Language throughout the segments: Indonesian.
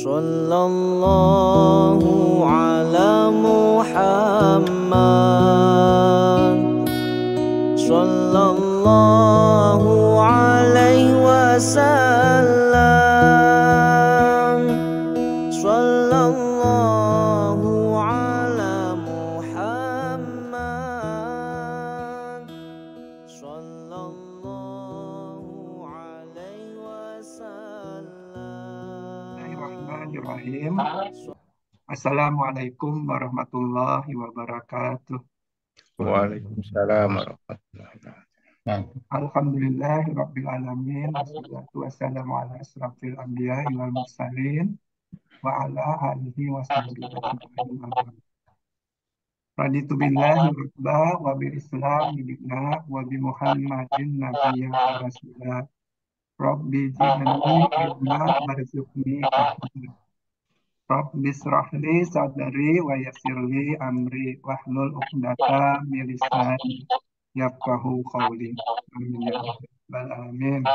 Sallallahu ala Muhammad, Sallallahu alaihi wasallam, Sallallahu ala Muhammad, Sallallahu alaihi wasallam. Bismillahirrahmanirrahim. Assalamualaikum warahmatullahi wabarakatuh. Waalaikumsalam warahmatullahi wabarakatuh. Alhamdulillahirabbil alamin. Wassalatu wassalamu ala asrofil anbiya'i wal mursalin wa ala alihi wa sahbihi ajma'in. Raditu billahi rabba wa bil islam dina wa bi Muhammadin nabiyya wa rasulah. Rabbi ji'alni ilma warzuqni fahma. Rabbi shrahli sadri wa yassirli amri wahlul 'uqdatam min lisani yafqahu qawli. Amin ya rabbal alamin.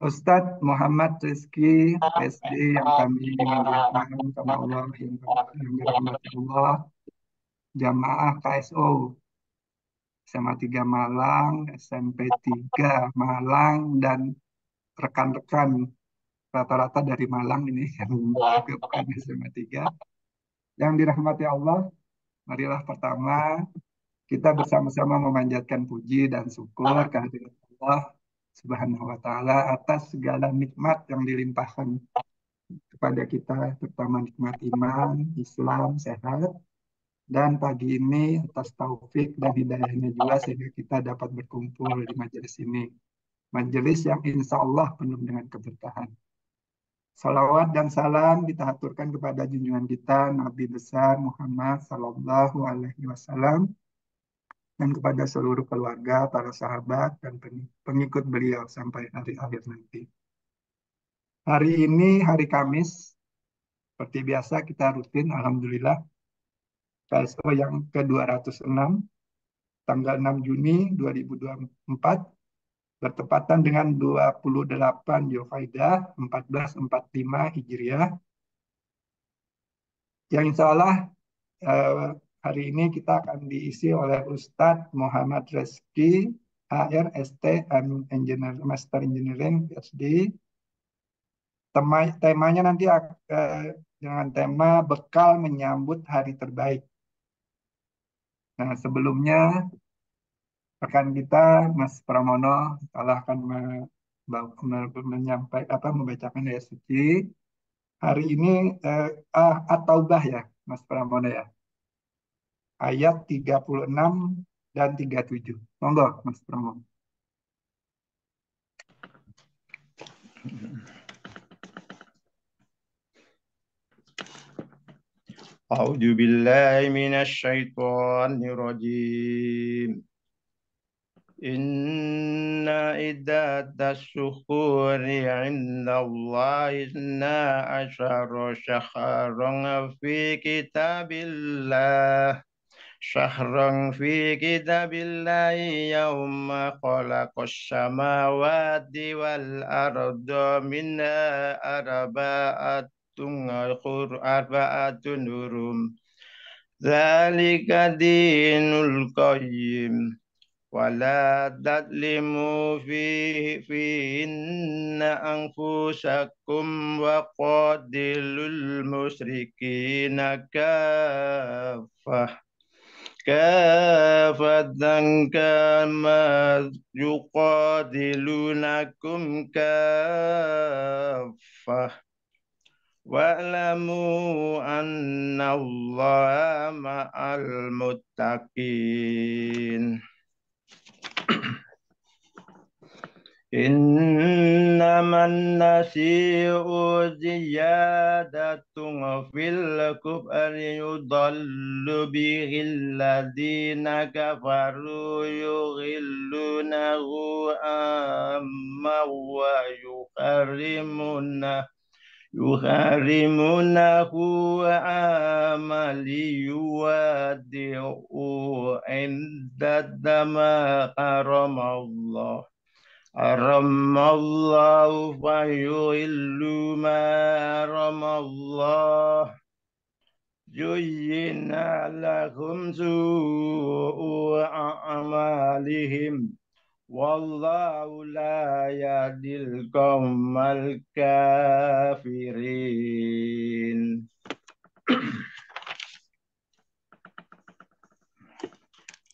Ustadz Muhammad Rizky SD yang kami muliakan sama Allah, yang dirahmati Allah, jamaah KSO SMA 3 Malang, SMP 3 Malang, dan rekan-rekan rata-rata dari Malang ini yang juga bukan SMA 3 yang dirahmati Allah. Marilah pertama kita bersama-sama memanjatkan puji dan syukur kehadirat Allah Subhanahu wa Ta'ala atas segala nikmat yang dilimpahkan kepada kita, terutama nikmat iman, Islam, sehat, dan pagi ini atas taufik dan hidayahnya juga sehingga kita dapat berkumpul di majelis ini. Majelis yang insya Allah penuh dengan keberkahan. Salawat dan salam kita aturkan kepada junjungan kita Nabi besar Muhammad Sallallahu Alaihi Wasallam dan kepada seluruh keluarga, para sahabat, dan pengikut beliau sampai hari akhir nanti. Hari ini hari Kamis, seperti biasa kita rutin, Alhamdulillah, KSO yang ke-206, tanggal 6 Juni 2024, bertepatan dengan 28 Zulkaidah 1445 Hijriah, yang insya Allah hari ini kita akan diisi oleh Ustadz Muhammad Rizky, HR, ST, Engineer, Master Engineering, PhD. Temanya nanti dengan tema bekal menyambut hari terbaik. Nah, sebelumnya rekan kita Mas Pramono telah akan membacakan ayat suci. Hari ini At-Taubah ya, Mas Pramono ya. Ayat 36 dan 37. Monggo, Mas Pramono. A'udzu billahi minasy syaithanir rajim. Inna iddatas syuhuri 'indallahi 12 syahran fi kitabillah. Syahran fi kitabillahi yawma khalaqas samawati wal arda minha arba'atun hurum. Dzalika dinul qayyim. Wala tadlimu fihinna anfusakum wa qatilul musyrikina kafatan kama yuqatilunakum kafah. Wa'lamu anna Allaha ma'al muttaqin. Innaman nasi'u ziyadatun fil kufri yudallu bihil ladina kafaru yughillunahu amma wa yuharimunahu amali yuwadi'u indadama haramallah Haramallahu fayuhillu ma haramallah. Zuyyina lahum su'u a'malihim. Wallahu la yahdil qaumal kafirin.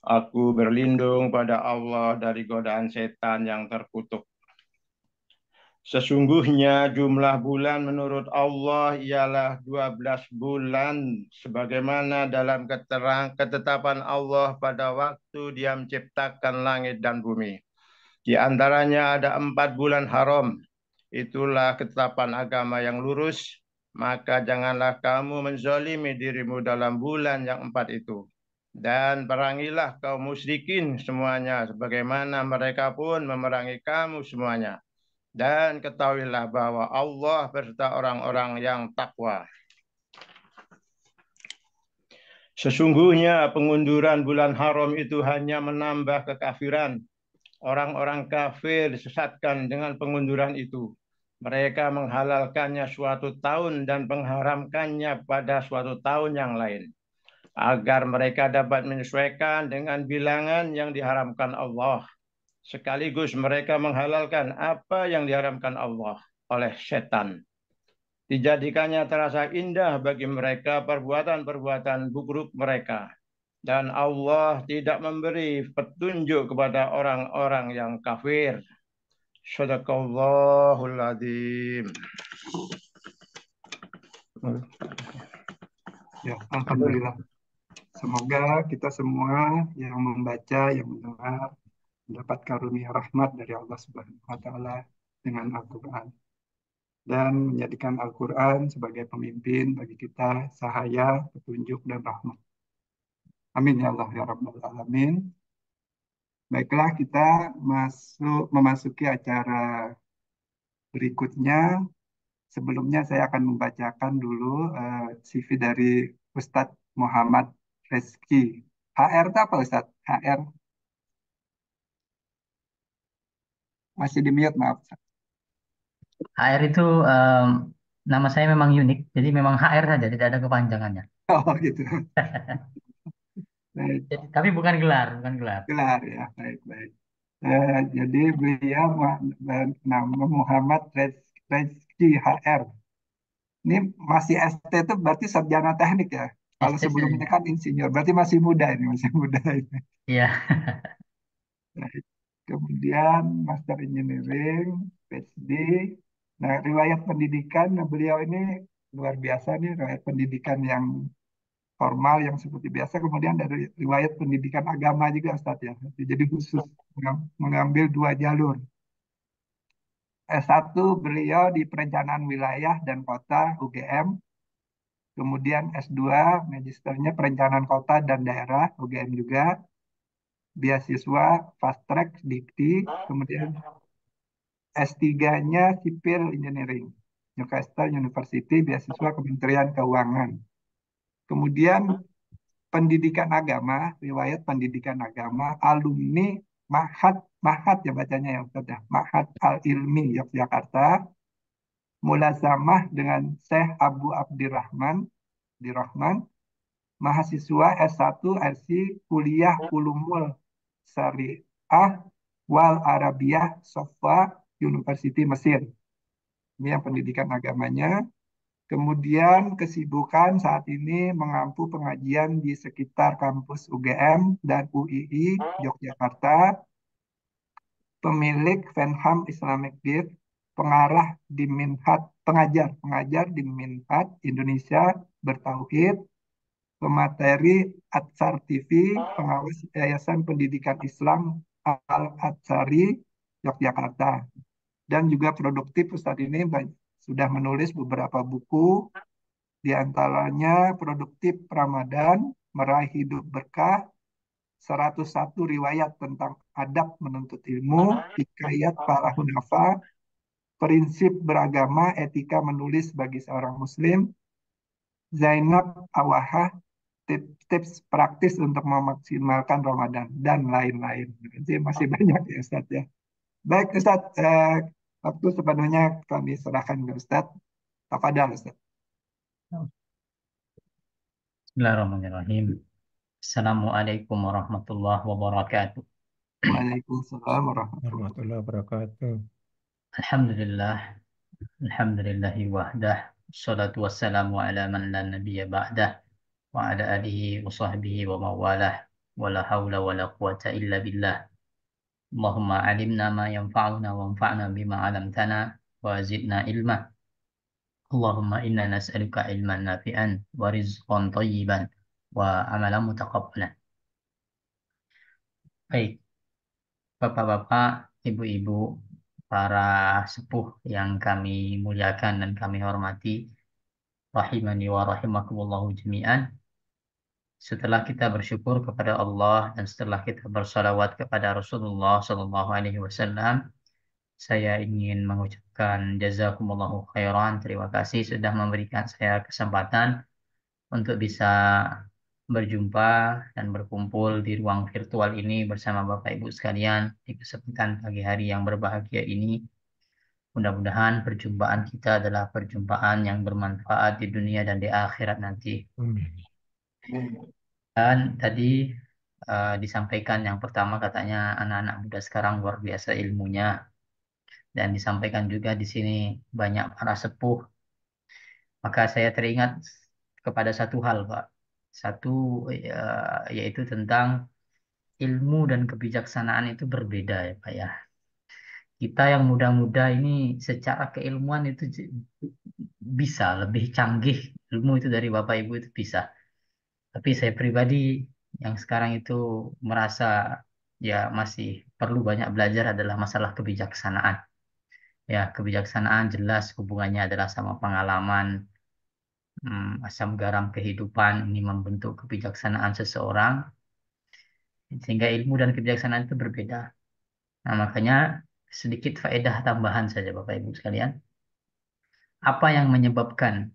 Aku berlindung pada Allah dari godaan setan yang terkutuk. Sesungguhnya jumlah bulan menurut Allah ialah 12 bulan sebagaimana dalam ketetapan Allah pada waktu Dia menciptakan langit dan bumi. Di antaranya ada 4 bulan haram. Itulah ketetapan agama yang lurus. Maka janganlah kamu menzalimi dirimu dalam bulan yang 4 itu. Dan perangilah kaum musyrikin semuanya, sebagaimana mereka pun memerangi kamu semuanya. Dan ketahuilah bahwa Allah beserta orang-orang yang takwa. Sesungguhnya pengunduran bulan haram itu hanya menambah kekafiran. Orang-orang kafir disesatkan dengan pengunduran itu. Mereka menghalalkannya suatu tahun dan mengharamkannya pada suatu tahun yang lain, agar mereka dapat menyesuaikan dengan bilangan yang diharamkan Allah. Sekaligus mereka menghalalkan apa yang diharamkan Allah oleh setan. Dijadikannya terasa indah bagi mereka perbuatan-perbuatan buruk mereka. Dan Allah tidak memberi petunjuk kepada orang-orang yang kafir. Shadaqallahul adzim. Ya, alhamdulillah. Semoga kita semua yang membaca, yang mendengar, mendapat karunia rahmat dari Allah Subhanahu wa Ta'ala dengan Al-Quran, dan menjadikan Al-Quran sebagai pemimpin bagi kita, cahaya, petunjuk, dan rahmat. Amin ya Allah ya Rabbal Alamin. Baiklah, kita memasuki acara berikutnya. Sebelumnya saya akan membacakan dulu CV dari Ustadz Muhammad Reski. HR itu apa Ustadz? HR masih di mute, maaf. HR itu nama saya memang unik, jadi memang HR saja, tidak ada kepanjangannya. Oh gitu. Baik, Tapi bukan gelar, bukan gelar. gelar ya, baik-baik. Jadi beliau nama Muhammad Reski HR. Ini masih ST itu berarti sarjana teknik ya. Kalau ST sebelumnya saja. kan insinyur, berarti masih muda ini, masih muda ini. Iya. Baik. Kemudian Master Engineering, PhD. Nah, riwayat pendidikan beliau ini luar biasa nih, riwayat pendidikan yang formal yang seperti biasa. Kemudian dari riwayat pendidikan agama juga, Ustaz ya. Jadi khusus mengambil 2 jalur. S1 beliau di Perencanaan Wilayah dan Kota UGM. Kemudian S2 magisternya Perencanaan Kota dan Daerah UGM juga. Beasiswa Fast Track Dikti. Kemudian S3-nya Civil Engineering, Newcastle University, beasiswa Kementerian Keuangan. Kemudian pendidikan agama, riwayat pendidikan agama, alumni Mahat ya bacanya ya Ustaz ya, Mahat Al-Ilmi Yogyakarta, mulazamah dengan Syekh Abu Abdirrahman, mahasiswa S1 RC Kuliah Ulumul Syariah wal Arabiyah Sofa University Mesir. Ini yang pendidikan agamanya. Kemudian kesibukan saat ini mengampu pengajian di sekitar kampus UGM dan UII Yogyakarta, pemilik Fenham Islamic Gift, pengajar di Minhat Indonesia Bertauhid, pemateri Atsar TV, pengawas Yayasan Pendidikan Islam Al-Atsari Yogyakarta, dan juga produktif Ustadz ini sudah menulis beberapa buku, di antaranya Produktif Ramadan, Meraih Hidup Berkah, 101 Riwayat tentang Adab Menuntut Ilmu, Hikayat Para Hunafa, Prinsip Beragama, Etika Menulis bagi Seorang Muslim, Zainab Awahah, tips praktis untuk memaksimalkan Ramadan, dan lain-lain. Jadi masih banyak ya Ustaz ya. Baik Ustadz, waktu sepenuhnya kami serahkan ke Ustadz. Tafadhal Ustadz. Bismillahirrahmanirrahim. Assalamualaikum warahmatullahi wabarakatuh. Waalaikumsalam warahmatullahi Warahmatullahi wabarakatuh. Alhamdulillah, alhamdulillahi wahdah. Assalatu wassalamu ala man la nabiyya ba'dah. Wa ala alihi wa sahbihi wa mawalah. Wa la hawla wa la quwata illa billah. Allahumma alimna ma yanfa'una wa anfa'na bima 'allamtana wa zidna ilma. Allahumma inna nas'aluka ilman nafi'an wa rizqan thayyiban wa amalan mutaqabbalan. Baik, Bapak-bapak, ibu-ibu, para sepuh yang kami muliakan dan kami hormati, rahimani wa rahimakumullahu jami'an. Setelah kita bersyukur kepada Allah dan setelah kita bersalawat kepada Rasulullah Sallallahu Alaihi Wasallam, saya ingin mengucapkan jazakumullahu khairan. Terima kasih sudah memberikan saya kesempatan untuk bisa berjumpa dan berkumpul di ruang virtual ini bersama Bapak Ibu sekalian di kesempatan pagi hari yang berbahagia ini. Mudah-mudahan perjumpaan kita adalah perjumpaan yang bermanfaat di dunia dan di akhirat nanti. Dan tadi disampaikan yang pertama katanya anak-anak muda sekarang luar biasa ilmunya. Dan disampaikan juga di sini banyak para sepuh. Maka saya teringat kepada satu hal, Pak. Satu yaitu tentang ilmu dan kebijaksanaan itu berbeda ya Pak ya. Kita yang muda-muda ini secara keilmuan itu bisa lebih canggih ilmu itu dari Bapak Ibu itu bisa. Tapi saya pribadi yang sekarang itu merasa ya masih perlu banyak belajar adalah masalah kebijaksanaan. Ya, kebijaksanaan jelas hubungannya adalah sama pengalaman, asam garam kehidupan ini membentuk kebijaksanaan seseorang. Sehingga ilmu dan kebijaksanaan itu berbeda. Nah, makanya sedikit faedah tambahan saja Bapak Ibu sekalian. Apa yang menyebabkan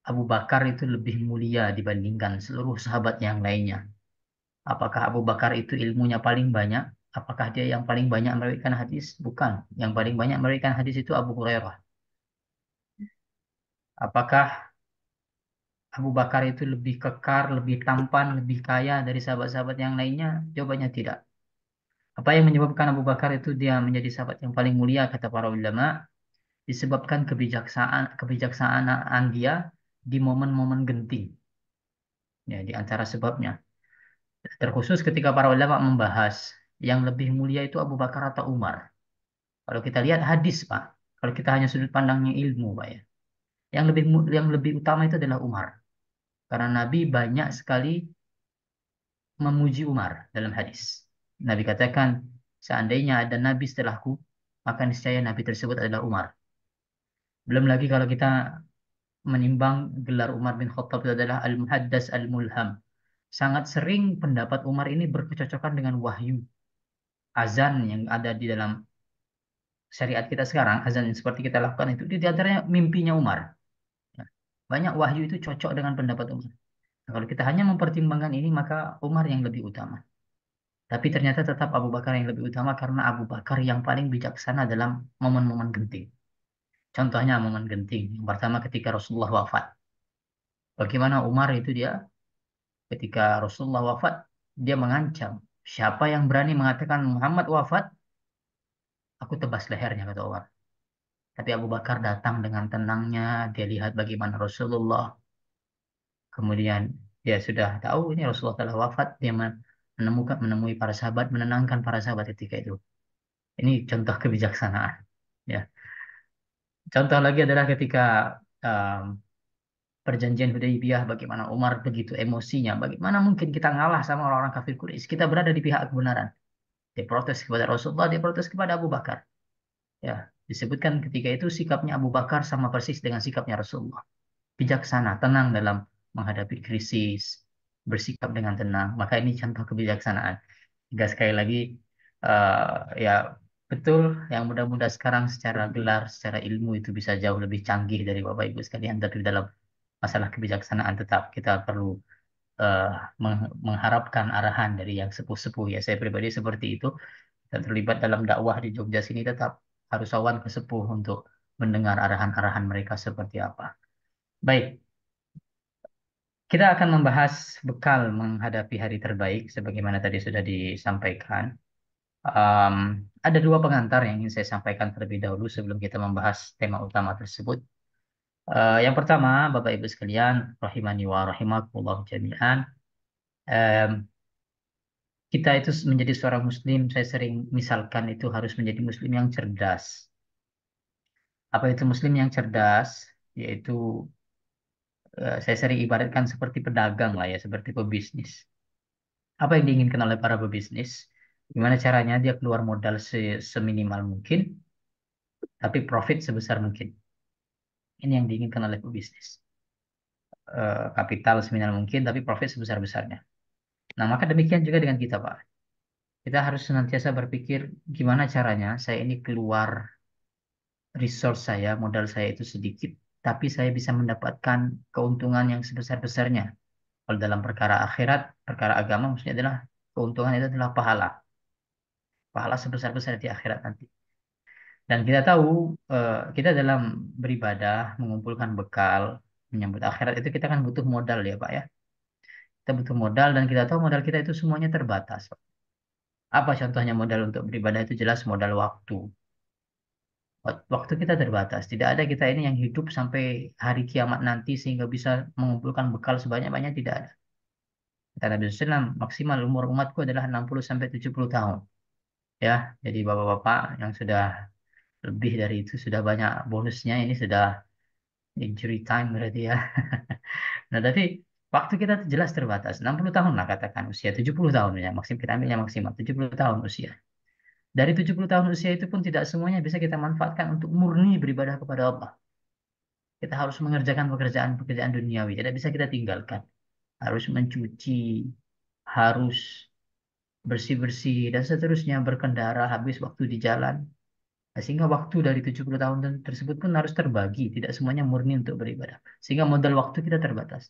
Abu Bakar itu lebih mulia dibandingkan seluruh sahabat yang lainnya? Apakah Abu Bakar itu ilmunya paling banyak? Apakah dia yang paling banyak meriwayatkan hadis? Bukan. Yang paling banyak meriwayatkan hadis itu Abu Hurairah. Apakah Abu Bakar itu lebih kekar, lebih tampan, lebih kaya dari sahabat-sahabat yang lainnya? Jawabannya tidak. Apa yang menyebabkan Abu Bakar itu dia menjadi sahabat yang paling mulia kata para ulama? Disebabkan kebijaksanaan dia di momen-momen genting. Ya, di antara sebabnya. Terkhusus ketika para ulama membahas yang lebih mulia itu Abu Bakar atau Umar. Kalau kita lihat hadis, Pak. Kalau kita hanya sudut pandangnya ilmu, Pak ya. Yang lebih utama itu adalah Umar. Karena Nabi banyak sekali memuji Umar dalam hadis. Nabi katakan, seandainya ada Nabi setelahku, maka niscaya Nabi tersebut adalah Umar. Belum lagi kalau kita menimbang gelar Umar bin Khattab itu adalah Al-Muhaddas Al-Mulham. Sangat sering pendapat Umar ini berkecocokan dengan wahyu. Azan yang ada di dalam syariat kita sekarang, azan yang seperti kita lakukan itu, di antaranya mimpinya Umar. Ya. Banyak wahyu itu cocok dengan pendapat Umar. Nah, kalau kita hanya mempertimbangkan ini, maka Umar yang lebih utama. Tapi ternyata tetap Abu Bakar yang lebih utama karena Abu Bakar yang paling bijaksana dalam momen-momen genting. Contohnya momen genting. Yang pertama ketika Rasulullah wafat. Bagaimana Umar itu dia ketika Rasulullah wafat, dia mengancam. Siapa yang berani mengatakan Muhammad wafat, aku tebas lehernya, kata Umar. Tapi Abu Bakar datang dengan tenangnya, dia lihat bagaimana Rasulullah. Kemudian dia sudah tahu ini Rasulullah telah wafat, dia menemui para sahabat, menenangkan para sahabat ketika itu. Ini contoh kebijaksanaan. Ya. Contoh lagi adalah ketika um, perjanjian Hudaybiyah, bagaimana Umar begitu emosinya, bagaimana mungkin kita ngalah sama orang-orang kafir Quraisy, kita berada di pihak kebenaran. Dia protes kepada Rasulullah, dia protes kepada Abu Bakar. Ya, disebutkan ketika itu sikapnya Abu Bakar sama persis dengan sikapnya Rasulullah. Bijaksana, tenang dalam menghadapi krisis, bersikap dengan tenang. Maka ini contoh kebijaksanaan. Hingga sekali lagi, ya betul yang muda-muda sekarang secara gelar, secara ilmu itu bisa jauh lebih canggih dari Bapak Ibu sekalian. Tapi dalam masalah kebijaksanaan tetap kita perlu mengharapkan arahan dari yang sepuh-sepuh. Ya, saya pribadi seperti itu. dan terlibat dalam dakwah di Jogja sini tetap harus sowan ke sepuh untuk mendengar arahan-arahan mereka seperti apa. Baik, kita akan membahas bekal menghadapi hari terbaik sebagaimana tadi sudah disampaikan. Em, ada dua pengantar yang ingin saya sampaikan terlebih dahulu sebelum kita membahas tema utama tersebut. Yang pertama, Bapak Ibu sekalian, rahimani wa rahimakumullah jami'an. Em, kita itu menjadi seorang muslim, saya sering misalkan itu harus menjadi muslim yang cerdas. Apa itu muslim yang cerdas? Yaitu saya sering ibaratkan seperti pedagang lah ya, seperti pebisnis. Apa yang diinginkan oleh para pebisnis? Gimana caranya dia keluar modal seminimal mungkin, tapi profit sebesar mungkin. Ini yang diinginkan oleh pebisnis. Kapital seminimal mungkin, tapi profit sebesar-besarnya. Nah, maka demikian juga dengan kita, Pak. Kita harus senantiasa berpikir gimana caranya saya ini keluar resource saya, modal saya itu sedikit, tapi saya bisa mendapatkan keuntungan yang sebesar-besarnya. Kalau dalam perkara akhirat, perkara agama, maksudnya adalah keuntungan itu adalah pahala. Pahala sebesar-besar di akhirat nanti. Dan kita tahu, kita dalam beribadah, mengumpulkan bekal, menyambut akhirat itu kita kan butuh modal ya Pak ya. Kita butuh modal dan kita tahu modal kita itu semuanya terbatas, Pak. Apa contohnya modal untuk beribadah itu jelas modal waktu. Waktu kita terbatas. Tidak ada kita ini yang hidup sampai hari kiamat nanti sehingga bisa mengumpulkan bekal sebanyak-banyak, tidak ada. Kata Nabi SAW, maksimal umur umatku adalah 60 sampai 70 tahun. Ya, jadi bapak-bapak yang sudah lebih dari itu sudah banyak bonusnya, ini sudah injury time berarti ya. Nah, tapi waktu kita jelas terbatas. 60 tahun lah katakan usia, 70 tahun ya, maksimal kita ambilnya maksimal 70 tahun usia. Dari 70 tahun usia itu pun tidak semuanya bisa kita manfaatkan untuk murni beribadah kepada Allah. Kita harus mengerjakan pekerjaan-pekerjaan duniawi, tidak bisa kita tinggalkan. Harus mencuci, harus bersih-bersih, dan seterusnya, berkendara, habis waktu di jalan. Nah, sehingga waktu dari 70 tahun tersebut pun harus terbagi, tidak semuanya murni untuk beribadah. Sehingga modal waktu kita terbatas.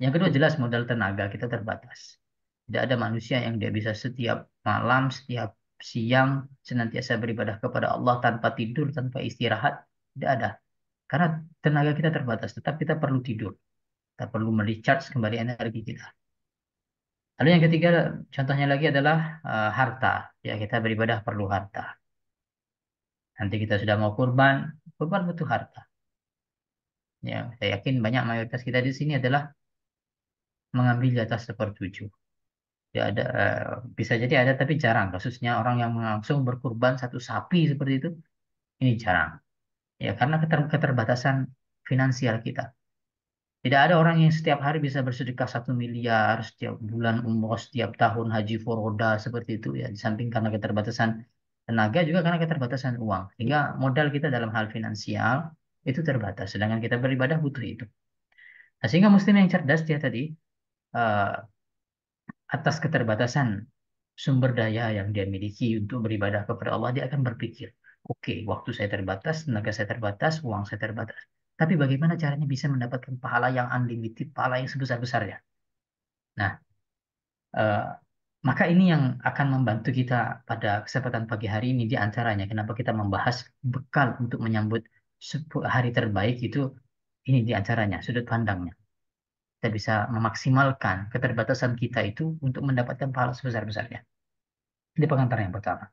Yang kedua jelas modal tenaga kita terbatas. Tidak ada manusia yang dia bisa setiap malam, setiap siang, senantiasa beribadah kepada Allah tanpa tidur, tanpa istirahat. Tidak ada. Karena tenaga kita terbatas, tetap kita perlu tidur. Kita perlu merecharge kembali energi kita. Lalu yang ketiga, contohnya lagi adalah harta. Ya, kita beribadah perlu harta. Nanti kita sudah mau kurban, kurban butuh harta. Ya, saya yakin banyak mayoritas kita di sini adalah mengambil di atas sepertujuh. Ya ada, bisa jadi ada tapi jarang. Kasusnya orang yang langsung berkurban satu sapi seperti itu, ini jarang. Ya, karena keterbatasan finansial kita. Tidak ada orang yang setiap hari bisa bersedekah 1 miliar, setiap bulan umroh, setiap tahun haji furoda seperti itu ya. Di samping karena keterbatasan tenaga juga karena keterbatasan uang. Sehingga modal kita dalam hal finansial itu terbatas. Sedangkan kita beribadah butuh itu. Nah, sehingga muslim yang cerdas dia tadi eh, atas keterbatasan sumber daya yang dia miliki untuk beribadah kepada Allah, dia akan berpikir, oke, waktu saya terbatas, tenaga saya terbatas, uang saya terbatas. Tapi bagaimana caranya bisa mendapatkan pahala yang unlimited, pahala yang sebesar-besarnya? Nah, eh, maka ini yang akan membantu kita pada kesempatan pagi hari ini di antaranya. Kenapa kita membahas bekal untuk menyambut hari terbaik itu, ini di antaranya, sudut pandangnya. Kita bisa memaksimalkan keterbatasan kita itu untuk mendapatkan pahala sebesar-besarnya. Ini pengantar yang pertama.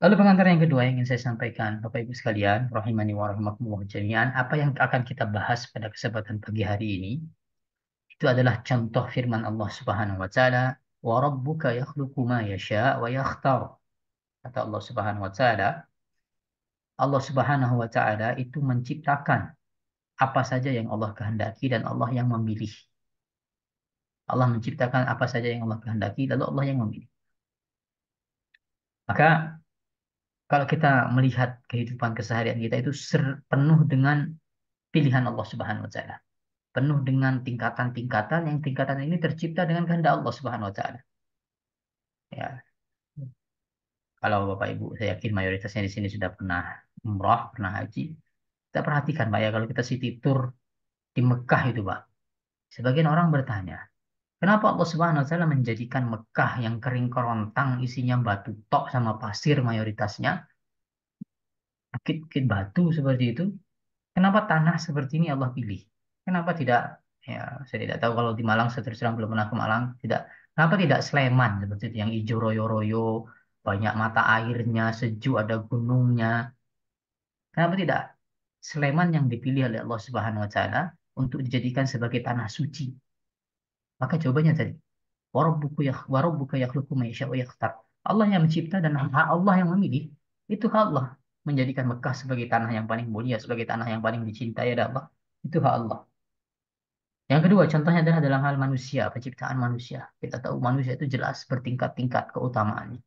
Lalu pengantar yang kedua yang ingin saya sampaikan, Bapak Ibu sekalian, rahimani wa rahimakumullah jami'an, apa yang akan kita bahas pada kesempatan pagi hari ini, itu adalah contoh firman Allah Subhanahu wa taala, "Wa rabbuka yakhluqu ma yasha' wa yakhtar." Kata Allah Subhanahu wa taala, Allah Subhanahu wa taala itu menciptakan apa saja yang Allah kehendaki dan Allah yang memilih. Allah menciptakan apa saja yang Allah kehendaki, lalu Allah yang memilih. Maka kalau kita melihat kehidupan keseharian kita itu penuh dengan pilihan Allah Subhanahu wa taala. Penuh dengan tingkatan-tingkatan yang tingkatan ini tercipta dengan kehendak Allah Subhanahu wa taala. Ya, kalau Bapak Ibu saya yakin mayoritasnya di sini sudah pernah umrah, pernah haji. Kita perhatikan Pak ya kalau kita city tour di Mekah itu Pak. Sebagian orang bertanya, Kenapa Allah Subhanahu wa taala menjadikan Mekah yang kering kerontang isinya batu tok sama pasir mayoritasnya, bukit-bukit batu seperti itu. Kenapa tanah seperti ini Allah pilih? Kenapa tidak, ya saya tidak tahu kalau di Malang, saya terus terang belum pernah ke Malang, tidak, kenapa tidak Sleman seperti itu yang hijau royo-royo, banyak mata airnya, sejuk, ada gunungnya. Kenapa tidak Sleman yang dipilih oleh Allah Subhanahu wa taala untuk dijadikan sebagai tanah suci? Maka jawabannya tadi, warabbuka yakhluqu ma yasha'u wa yakhtar. Allah yang mencipta dan hak Allah yang memilih. Itu hak Allah menjadikan Mekah sebagai tanah yang paling mulia, sebagai tanah yang paling dicintai oleh Allah. Itu hak Allah. Yang kedua, contohnya adalah dalam hal manusia, penciptaan manusia. Kita tahu manusia itu jelas bertingkat-tingkat keutamaannya.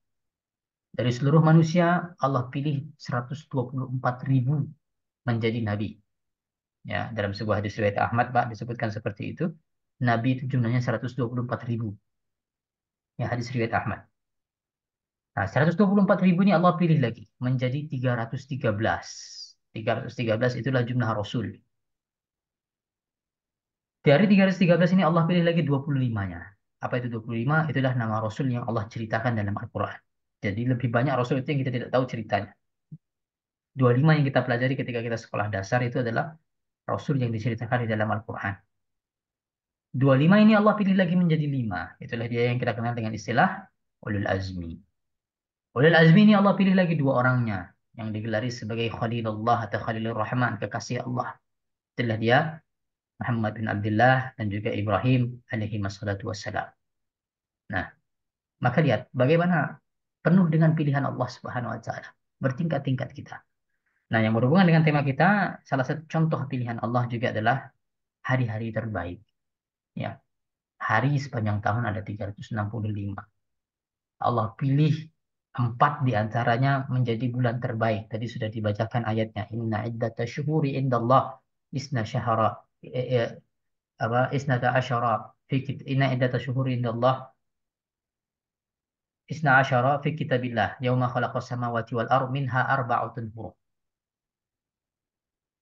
Dari seluruh manusia, Allah pilih 124.000 menjadi nabi. Ya, dalam sebuah hadis riwayat Ahmad, Pak, disebutkan seperti itu. Nabi itu jumlahnya 124.000. Ya, hadis riwayat Ahmad. Nah, 124.000 ini Allah pilih lagi menjadi 313. 313 itulah jumlah Rasul. Dari 313 ini Allah pilih lagi 25-nya. Apa itu 25? Itulah nama Rasul yang Allah ceritakan dalam Al-Quran. Jadi lebih banyak Rasul itu yang kita tidak tahu ceritanya. 25 yang kita pelajari ketika kita sekolah dasar itu adalah Rasul yang diceritakan di dalam Al-Quran. 25 ini Allah pilih lagi menjadi 5. Itulah dia yang kita kenal dengan istilah Ulul Azmi. Ulul Azmi ini Allah pilih lagi 2 orangnya yang digelari sebagai Khalilullah atau Khalilur Rahman, kekasih Allah. Itulah dia Muhammad bin Abdullah dan juga Ibrahim alaihi wassalatu wassalam. Nah, maka lihat bagaimana penuh dengan pilihan Allah Subhanahu wa taala. Bertingkat-tingkat kita. Nah, yang berhubungan dengan tema kita, salah satu contoh pilihan Allah juga adalah hari-hari terbaik. Ya, hari sepanjang tahun ada 365. Allah pilih 4 di antaranya menjadi bulan terbaik. Tadi sudah dibacakan ayatnya. Inna iddata syuhuri indallah isna syahara apa isnata asyara fi inna iddata syuhuri indallah isna asyara fi kitabillah yauma khalaqas samawati wal ard minha arba'atun hurum.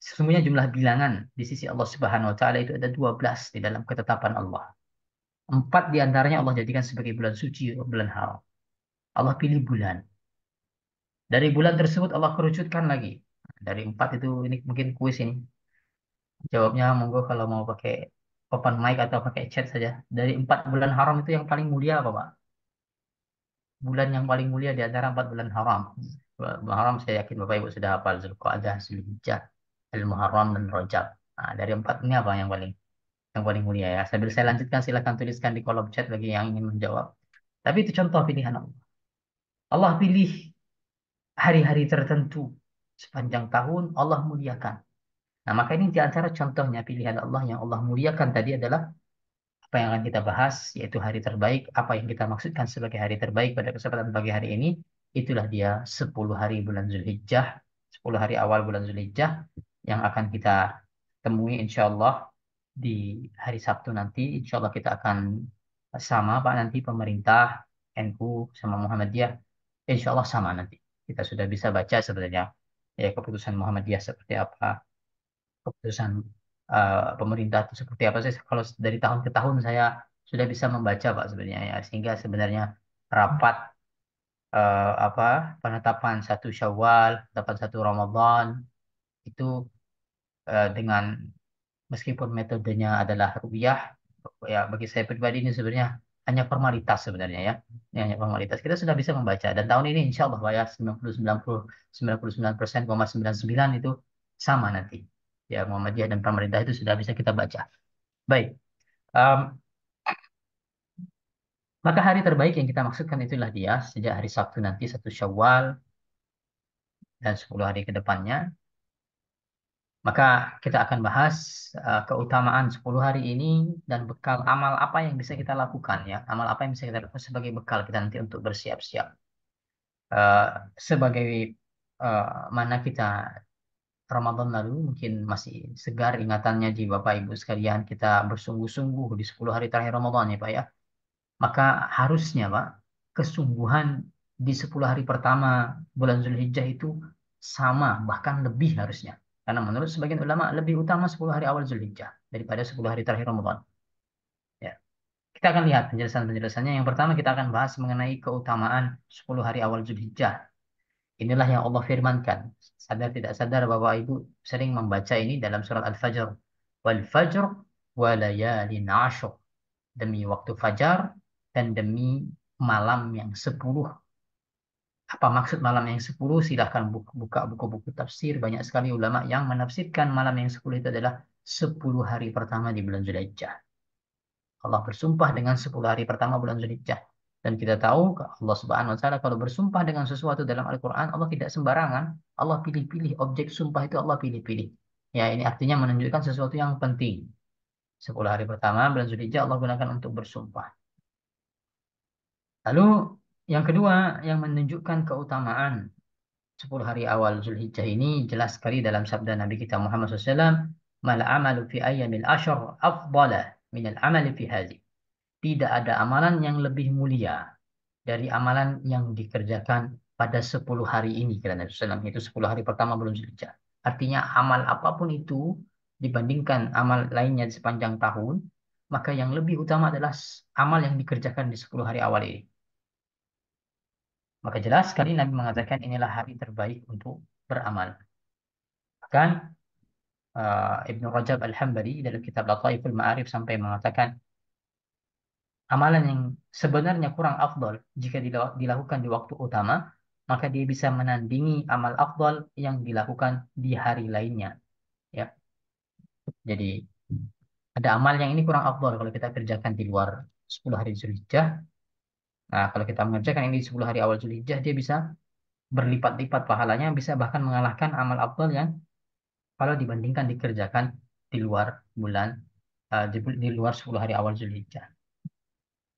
Sesungguhnya jumlah bilangan di sisi Allah Subhanahu wa taala itu ada 12 di dalam ketetapan Allah. 4 di antaranya Allah jadikan sebagai bulan suci, bulan haram. Allah pilih bulan. Dari bulan tersebut Allah kerucutkan lagi. Dari 4 itu, ini mungkin kuis ini. Jawabnya monggo kalau mau pakai open mic atau pakai chat saja. Dari 4 bulan haram itu yang paling mulia apa, Pak? Bulan yang paling mulia di antara 4 bulan haram. Bulan haram saya yakin Bapak Ibu sudah hafal. Zulqa'dah, Zulhijjah, Al-Muharram, dan Rajab. Nah, dari 4 ini apa yang paling mulia ya? Sambil saya lanjutkan, silahkan tuliskan di kolom chat bagi yang ingin menjawab. Tapi itu contoh pilihan Allah. Allah pilih hari-hari tertentu sepanjang tahun Allah muliakan. Nah, maka ini di antara contohnya pilihan Allah yang Allah muliakan tadi adalah apa yang akan kita bahas, yaitu hari terbaik. Apa yang kita maksudkan sebagai hari terbaik pada kesempatan pagi hari ini, itulah dia 10 hari bulan Zulhijjah, 10 hari awal bulan Zulhijjah yang akan kita temui insya Allah di hari Sabtu nanti. Insya Allah kita akan sama Pak nanti pemerintah, NU, sama Muhammadiyah, insya Allah sama nanti. Kita sudah bisa baca sebenarnya ya keputusan Muhammadiyah seperti apa, keputusan pemerintah itu seperti apa sih. Kalau dari tahun ke tahun saya sudah bisa membaca Pak sebenarnya ya, sehingga sebenarnya rapat apa penetapan 1 Syawal, penetapan 1 Ramadan itu dengan meskipun metodenya adalah ru'yah, ya bagi saya pribadi ini sebenarnya hanya formalitas sebenarnya ya. Ini hanya formalitas. Kita sudah bisa membaca dan tahun ini insya Allah Pak ya 99,99% itu sama nanti. Ya Muhammadiyah dan pemerintah itu sudah bisa kita baca. Baik. Em, maka hari terbaik yang kita maksudkan itulah dia sejak hari Sabtu nanti 1 Syawal dan 10 hari ke depannya. Maka kita akan bahas keutamaan 10 hari ini dan bekal amal apa yang bisa kita lakukan ya. Amal apa yang bisa kita lakukan sebagai bekal kita nanti untuk bersiap-siap. Eh, sebagai mana kita Ramadan lalu mungkin masih segar ingatannya di Bapak Ibu sekalian, kita bersungguh-sungguh di 10 hari terakhir Ramadan ya Pak ya. Maka harusnya Pak, kesungguhan di 10 hari pertama bulan Zulhijjah itu sama, bahkan lebih harusnya. Karena menurut sebagian ulama lebih utama 10 hari awal Zulhijjah daripada 10 hari terakhir Ramadan. Ya. Kita akan lihat penjelasan-penjelasannya. Yang pertama kita akan bahas mengenai keutamaan 10 hari awal Zulhijjah. Inilah yang Allah firmankan. Sadar tidak sadar Bapak Ibu sering membaca ini dalam surat Al-Fajr. Wal fajr wa layalin ashr. Demi waktu fajar dan demi malam yang 10. Apa maksud malam yang 10? Silahkan buka buku-buku tafsir. Banyak sekali ulama yang menafsirkan malam yang 10 itu adalah 10 hari pertama di bulan Zulhijjah. Allah bersumpah dengan 10 hari pertama bulan Zulhijjah. Dan kita tahu Allah Subhanahu wa taala kalau bersumpah dengan sesuatu dalam Al-Qur'an, Allah tidak sembarangan. Allah pilih-pilih objek sumpah itu Allah pilih-pilih. Ya, ini artinya menunjukkan sesuatu yang penting. 10 hari pertama bulan Zulhijjah Allah gunakan untuk bersumpah. Lalu yang kedua yang menunjukkan keutamaan 10 hari awal Zulhijjah ini jelas sekali dalam sabda Nabi kita Muhammad SAW. Mal amalu fi ayyamil ashr afdala min al amali fi hadhihi. Tidak ada amalan yang lebih mulia dari amalan yang dikerjakan pada 10 hari ini, kata Nabi SAW. Itu 10 hari pertama bulan Zulhijjah. Artinya amal apapun itu dibandingkan amal lainnya di sepanjang tahun, maka yang lebih utama adalah amal yang dikerjakan di 10 hari awal ini. Maka jelas sekali Nabi mengatakan inilah hari terbaik untuk beramal. Bahkan Ibnu Rajab Al-Hambali dalam kitab Lataiful Ma'arif sampai mengatakan amalan yang sebenarnya kurang afdal jika dilakukan di waktu utama, maka dia bisa menandingi amal afdal yang dilakukan di hari lainnya. Ya, jadi ada amal yang ini kurang afdal kalau kita kerjakan di luar 10 hari Zulhijjah. Nah, kalau kita mengerjakan ini di 10 hari awal Zulhijjah, dia bisa berlipat-lipat pahalanya, bisa bahkan mengalahkan amal afdal yang kalau dibandingkan dikerjakan di luar bulan, di luar 10 hari awal Zulhijjah.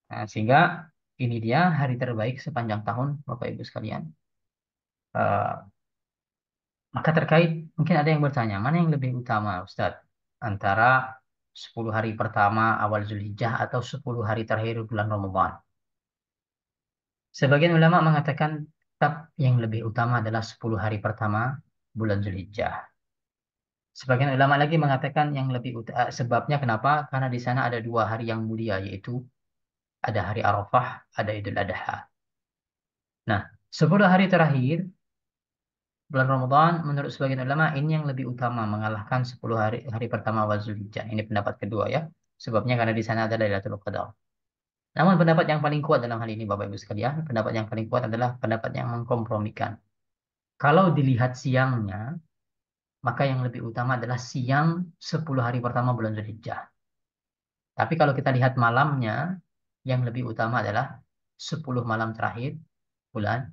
Nah, sehingga ini dia hari terbaik sepanjang tahun, Bapak Ibu sekalian. Maka terkait, mungkin ada yang bertanya, mana yang lebih utama, Ustadz? Antara 10 hari pertama awal Zulhijjah atau 10 hari terakhir bulan Ramadan? Sebagian ulama mengatakan tetap yang lebih utama adalah 10 hari pertama bulan Zulhijjah. Sebagian ulama lagi mengatakan yang lebih sebabnya kenapa? Karena di sana ada 2 hari yang mulia, yaitu ada hari Arafah, ada Idul Adha. Nah, 10 hari terakhir bulan Ramadan menurut sebagian ulama ini yang lebih utama mengalahkan 10 hari pertama awal Zulhijjah. Ini pendapat kedua ya. Sebabnya karena di sana ada Lailatul Qadar. Namun pendapat yang paling kuat dalam hal ini Bapak Ibu sekalian, pendapat yang paling kuat adalah pendapat yang mengkompromikan. Kalau dilihat siangnya, maka yang lebih utama adalah siang 10 hari pertama bulan Zulhijjah. Tapi kalau kita lihat malamnya, yang lebih utama adalah 10 malam terakhir bulan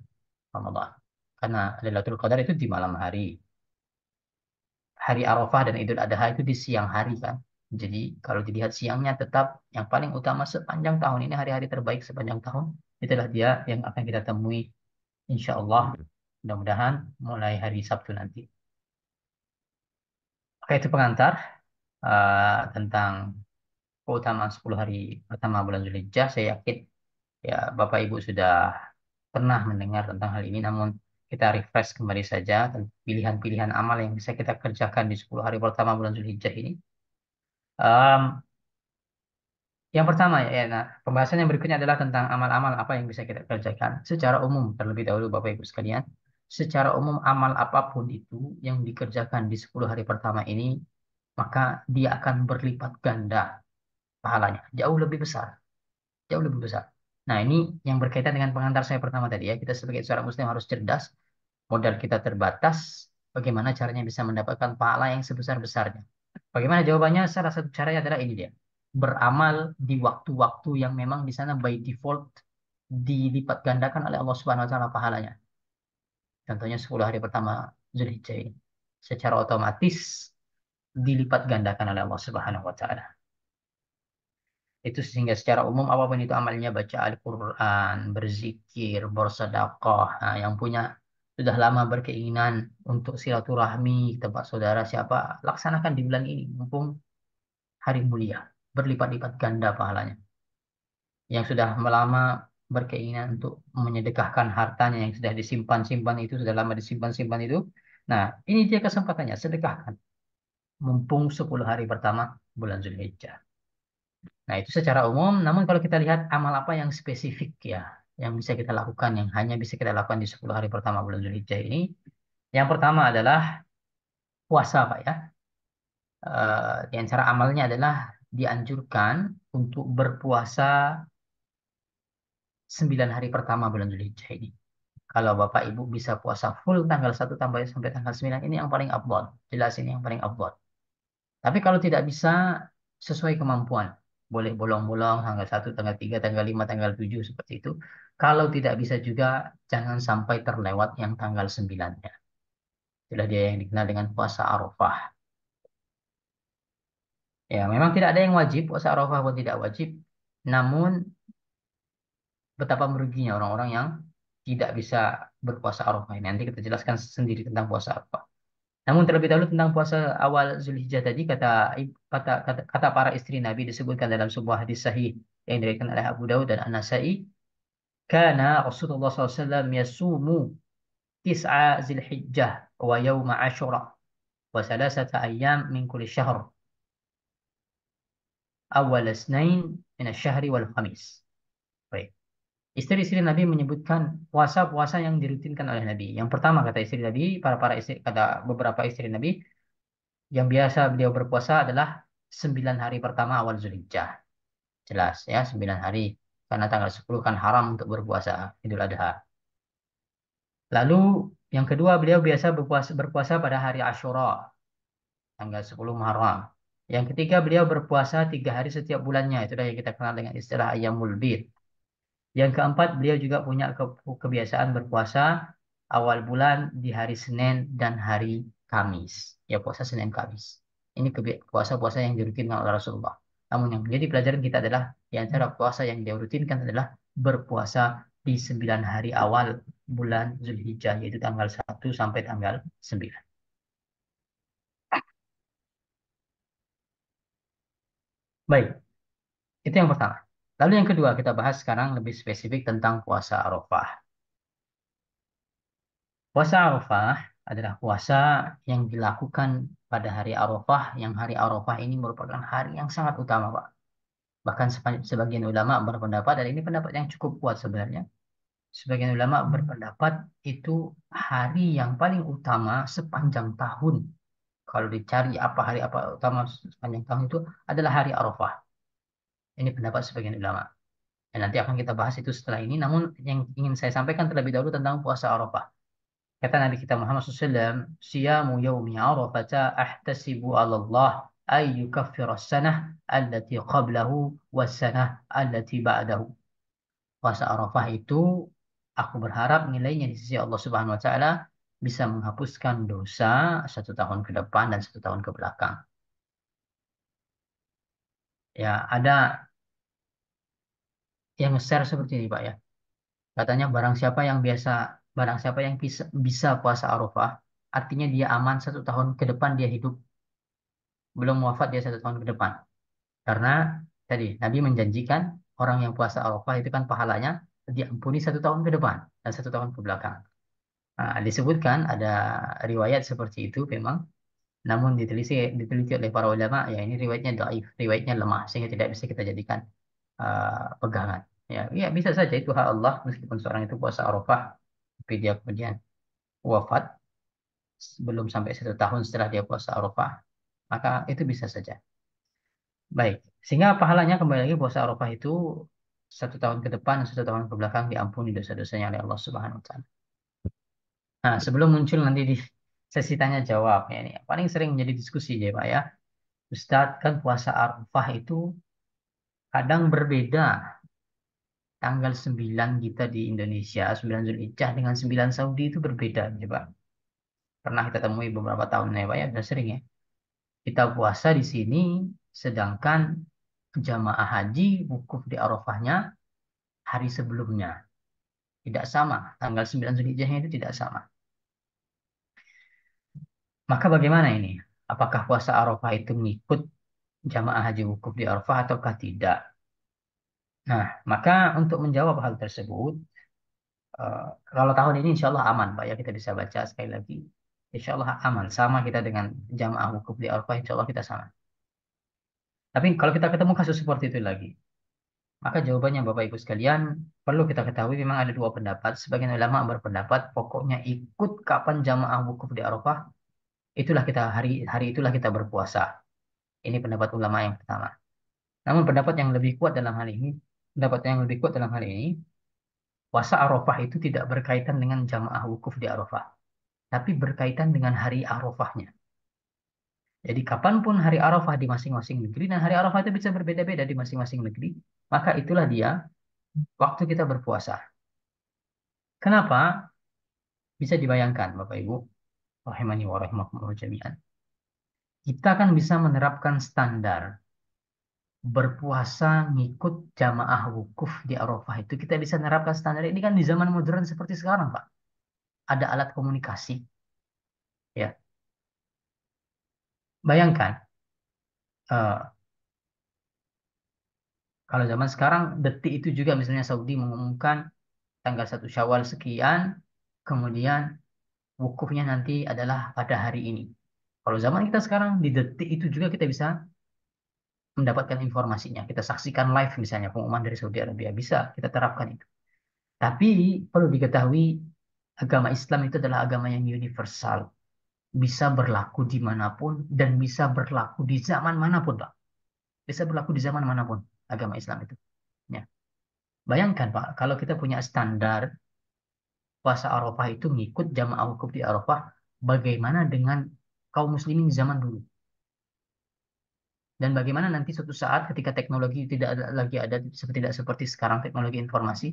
Ramadan. Karena Lailatul Qadar itu di malam hari. Hari Arafah dan Idul Adha itu di siang hari kan. Jadi kalau dilihat siangnya tetap yang paling utama sepanjang tahun ini, hari-hari terbaik sepanjang tahun. Itulah dia yang akan kita temui insya Allah mudah-mudahan mulai hari Sabtu nanti. Oke, itu pengantar tentang keutamaan 10 hari pertama bulan Zulhijjah. Saya yakin ya Bapak Ibu sudah pernah mendengar tentang hal ini, namun kita refresh kembali saja tentang pilihan-pilihan amal yang bisa kita kerjakan di 10 hari pertama bulan Zulhijjah ini. Yang pertama ya, nah, pembahasan yang berikutnya adalah tentang amal-amal apa yang bisa kita kerjakan secara umum terlebih dahulu Bapak Ibu sekalian. Secara umum amal apapun itu yang dikerjakan di 10 hari pertama ini, maka dia akan berlipat ganda pahalanya, jauh lebih besar, jauh lebih besar. Nah, ini yang berkaitan dengan pengantar saya pertama tadi ya. Kita sebagai seorang muslim harus cerdas, modal kita terbatas, bagaimana caranya bisa mendapatkan pahala yang sebesar-besarnya. Bagaimana jawabannya? Salah satu caranya adalah ini dia. Beramal di waktu-waktu yang memang di sana by default dilipat gandakan oleh Allah Subhanahu wa taala pahalanya. Contohnya 10 hari pertama Zulhijjah ini. Secara otomatis dilipat gandakan oleh Allah Subhanahu wa taala. Itu sehingga secara umum apapun itu amalnya baca Al-Qur'an, berzikir, bersedekah, nah, yang punya sudah lama berkeinginan untuk silaturahmi tempat saudara siapa, laksanakan di bulan ini mumpung hari mulia, berlipat-lipat ganda pahalanya. Yang sudah lama berkeinginan untuk menyedekahkan hartanya yang sudah disimpan-simpan itu, sudah lama disimpan-simpan itu. Nah, ini dia kesempatannya, sedekahkan. Mumpung 10 hari pertama bulan Zulhijjah. Nah, itu secara umum. Namun kalau kita lihat amal apa yang spesifik ya, yang bisa kita lakukan, yang hanya bisa kita lakukan di 10 hari pertama bulan Zulhijjah ini. Yang pertama adalah puasa, Pak ya. Di antara amalnya adalah dianjurkan untuk berpuasa 9 hari pertama bulan Zulhijjah ini. Kalau Bapak Ibu bisa puasa full tanggal 1 sampai tanggal 9 ini yang paling afdol. Jelas ini yang paling afdol. Tapi kalau tidak bisa sesuai kemampuan. Boleh bolong-bolong tanggal 1, tanggal 3, tanggal 5, tanggal 7 seperti itu. Kalau tidak bisa juga jangan sampai terlewat yang tanggal 9-nya. Itulah dia yang dikenal dengan puasa Arafah. Ya, memang tidak ada yang wajib, puasa Arafah pun tidak wajib. Namun betapa meruginya orang-orang yang tidak bisa berpuasa Arafah ini. Nanti kita jelaskan sendiri tentang puasa Arafah. Namun terlebih dahulu tentang puasa awal Zulhijjah tadi kata para istri Nabi disebutkan dalam sebuah hadis sahih yang diriwayatkan oleh Abu Daud dan An-Nasa'i, kana Rasulullah SAW yasumu tis'a Zulhijjah wa yawma Ashura wa salasata ayyam min kulli syahr awal isnain min asy-syahri wal khamis. Baik. Istri-istri Nabi menyebutkan puasa-puasa yang dirutinkan oleh Nabi. Yang pertama kata istri Nabi, para istri kata beberapa istri Nabi, yang biasa beliau berpuasa adalah 9 hari pertama awal Zulhijjah. Jelas ya, 9 hari. Karena tanggal 10 kan haram untuk berpuasa Idul Adha. Lalu yang kedua beliau biasa berpuasa pada hari Ashura, tanggal 10 Muharram. Yang ketiga beliau berpuasa 3 hari setiap bulannya. Itulah yang kita kenal dengan istilah Ayyamul Bid. Yang keempat beliau juga punya kebiasaan berpuasa awal bulan di hari Senin dan hari Kamis. Ya puasa Senin Kamis. Ini puasa-puasa yang dirutinkan oleh Rasulullah. Namun yang menjadi pelajaran kita adalah di antara puasa yang dia rutinkan adalah berpuasa di 9 hari awal bulan Zulhijjah, yaitu tanggal 1 sampai tanggal 9. Baik, itu yang pertama. Lalu yang kedua kita bahas sekarang lebih spesifik tentang puasa Arafah. Puasa Arafah adalah puasa yang dilakukan pada hari Arafah, yang hari Arafah ini merupakan hari yang sangat utama, Pak. Bahkan sebagian ulama berpendapat, dan ini pendapat yang cukup kuat sebenarnya, sebagian ulama berpendapat itu hari yang paling utama sepanjang tahun. Kalau dicari hari apa utama sepanjang tahun itu adalah hari Arafah. Ini pendapat sebagian ulama. Dan nanti akan kita bahas itu setelah ini. Namun yang ingin saya sampaikan terlebih dahulu tentang puasa Arafah. Kata Nabi kita Muhammad SAW, Siyamu yawmi arafata ahtasibu ala Allah ay yukaffira sanah allati qablahu was sanah allati ba'dahu. Puasa Arafah itu aku berharap nilainya di sisi Allah Subhanahu wa taala bisa menghapuskan dosa 1 tahun ke depan dan 1 tahun ke belakang. Ya, ada yang share seperti ini, Pak ya. Katanya barang siapa yang bisa puasa Arafah, artinya dia aman 1 tahun ke depan dia hidup, belum wafat dia 1 tahun ke depan. Karena tadi Nabi menjanjikan orang yang puasa Arafah itu kan pahalanya diampuni 1 tahun ke depan dan 1 tahun ke belakang. Nah, disebutkan ada riwayat seperti itu memang, namun diteliti oleh para ulama, ya ini riwayatnya dhaif, riwayatnya lemah sehingga tidak bisa kita jadikan pegangan. Ya, ya bisa saja itu hak Allah meskipun seorang itu puasa Arafah tapi dia kemudian wafat belum sampai 1 tahun setelah dia puasa Arafah, maka itu bisa saja. Baik, sehingga pahalanya kembali lagi puasa Arafah itu 1 tahun ke depan, 1 tahun ke belakang diampuni dosa-dosanya oleh Allah Subhanahu Wa Taala. Nah, sebelum muncul nanti di sesi tanya jawab ya ini paling sering menjadi diskusi ya Pak ya. Ustadz kan puasa Arafah itu kadang berbeda tanggal 9 kita di Indonesia, 9 Zulhijjah dengan 9 Saudi itu berbeda ya Pak. Pernah kita temui beberapa tahun ya Pak ya, sudah sering ya. Kita puasa di sini sedangkan jamaah haji wukuf di Arafahnya hari sebelumnya. Tidak sama. Tanggal 9 Zulhijjahnya itu tidak sama. Maka bagaimana ini? Apakah puasa Arafah itu mengikut jamaah haji wukuf di Arafah ataukah tidak? Nah, maka untuk menjawab hal tersebut, kalau tahun ini insya Allah aman, Pak ya kita bisa baca sekali lagi. Insya Allah aman. Sama kita dengan jamaah wukuf di Arafah, insya Allah kita sama. Tapi kalau kita ketemu kasus seperti itu lagi, maka jawabannya Bapak Ibu sekalian, perlu kita ketahui memang ada dua pendapat. Sebagian ulama berpendapat pokoknya ikut kapan jamaah wukuf di Arafah, itulah kita hari itulah kita berpuasa. Ini pendapat ulama yang pertama. Namun pendapat yang lebih kuat dalam hal ini, pendapat yang lebih kuat dalam hal ini, puasa Arafah itu tidak berkaitan dengan jamaah wukuf di Arafah, tapi berkaitan dengan hari Arafahnya. Jadi kapanpun hari Arafah di masing-masing negeri, dan hari Arafah itu bisa berbeda-beda di masing-masing negeri, maka itulah dia waktu kita berpuasa. Kenapa? Bisa dibayangkan, Bapak Ibu, rahimani wa rahimakumullah jami'an. Kita kan bisa menerapkan standar berpuasa ngikut jamaah wukuf di Arafah itu. Kita bisa menerapkan standar ini kan di zaman modern seperti sekarang, Pak. Ada alat komunikasi. Ya, bayangkan, eh, kalau zaman sekarang, detik itu juga misalnya Saudi mengumumkan tanggal 1 Syawal sekian, kemudian wukufnya nanti adalah pada hari ini. Kalau zaman kita sekarang, di detik itu juga kita bisa mendapatkan informasinya. Kita saksikan live misalnya pengumuman dari Saudi Arabia. Bisa kita terapkan itu. Tapi perlu diketahui agama Islam itu adalah agama yang universal. Bisa berlaku dimanapun dan bisa berlaku di zaman manapun, Pak. Bisa berlaku di zaman manapun agama Islam itu. Ya. Bayangkan, Pak, kalau kita punya standar puasa Arafah itu ngikut jamaah wukuf di Arafah, bagaimana dengan kaum muslimin zaman dulu? Dan bagaimana nanti suatu saat ketika teknologi tidak ada, lagi ada tidak seperti sekarang teknologi informasi,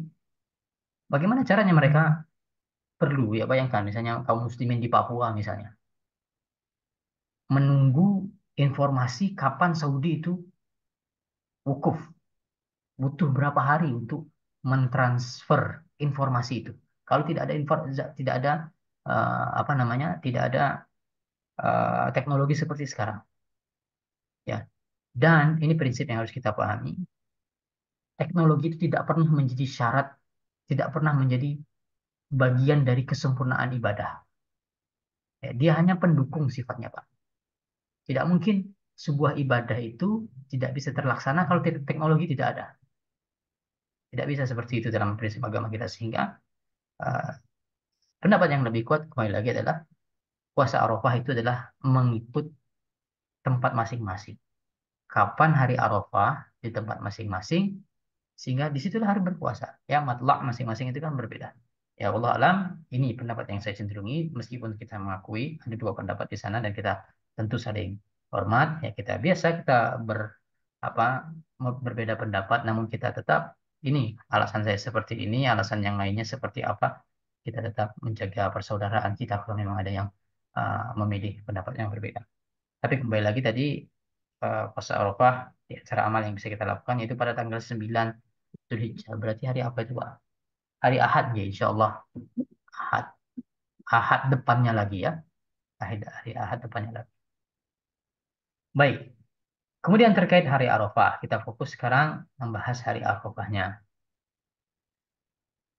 bagaimana caranya mereka perlu ya bayangkan misalnya kaum muslimin di Papua misalnya menunggu informasi kapan Saudi itu wukuf, butuh berapa hari untuk mentransfer informasi itu. Kalau tidak ada apa namanya, tidak ada teknologi seperti sekarang, ya. Dan ini prinsip yang harus kita pahami. Teknologi itu tidak pernah menjadi syarat, tidak pernah menjadi bagian dari kesempurnaan ibadah. Ya, dia hanya pendukung sifatnya, Pak. Tidak mungkin sebuah ibadah itu tidak bisa terlaksana kalau teknologi tidak ada. Tidak bisa seperti itu dalam prinsip agama kita. Sehingga eh, pendapat yang lebih kuat kembali lagi adalah puasa Arafah itu adalah mengikut tempat masing-masing. Kapan hari Arafah di tempat masing-masing, sehingga disitulah hari berpuasa. Ya, matlak masing-masing itu kan berbeda. Ya Allah alam, ini pendapat yang saya cenderungi, meskipun kita mengakui ada dua pendapat di sana dan kita tentu saling hormat. Ya kita biasa kita apa berbeda pendapat, namun kita tetap ini alasan saya seperti ini, alasan yang lainnya seperti apa. Kita tetap menjaga persaudaraan kita kalau memang ada yang memilih pendapat yang berbeda. Tapi kembali lagi tadi puasa Arafah, ya, cara amal yang bisa kita lakukan yaitu pada tanggal 9 Dzulhijjah. Berarti hari apa itu, Pak? Hari Ahad ya, insya Allah. Ahad. Ahad depannya lagi ya. Hari Ahad depannya lagi. Baik. Kemudian terkait hari Arafah, kita fokus sekarang membahas hari Arafahnya.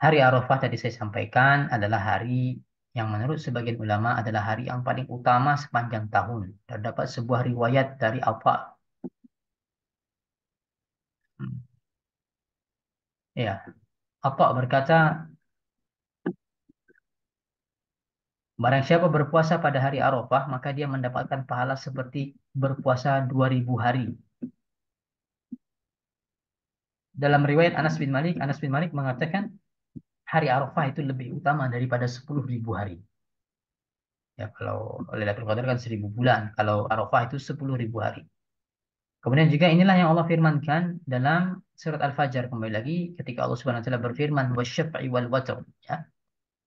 Hari Arafah tadi saya sampaikan adalah hari yang menurut sebagian ulama adalah hari yang paling utama sepanjang tahun. Terdapat sebuah riwayat dari Atha. Ya, Atha berkata, barang siapa berpuasa pada hari Arafah, maka dia mendapatkan pahala seperti berpuasa 2000 hari. Dalam riwayat Anas bin Malik mengatakan hari Arafah itu lebih utama daripada 10.000 hari. Ya, kalau Lailatul Qadar kan 1000 bulan, kalau Arafah itu 10.000 hari. Kemudian juga inilah yang Allah firmankan dalam surat Al-Fajr, kembali lagi ketika Allah Subhanahu wa taala berfirman wasyaf'i wal watr, ya.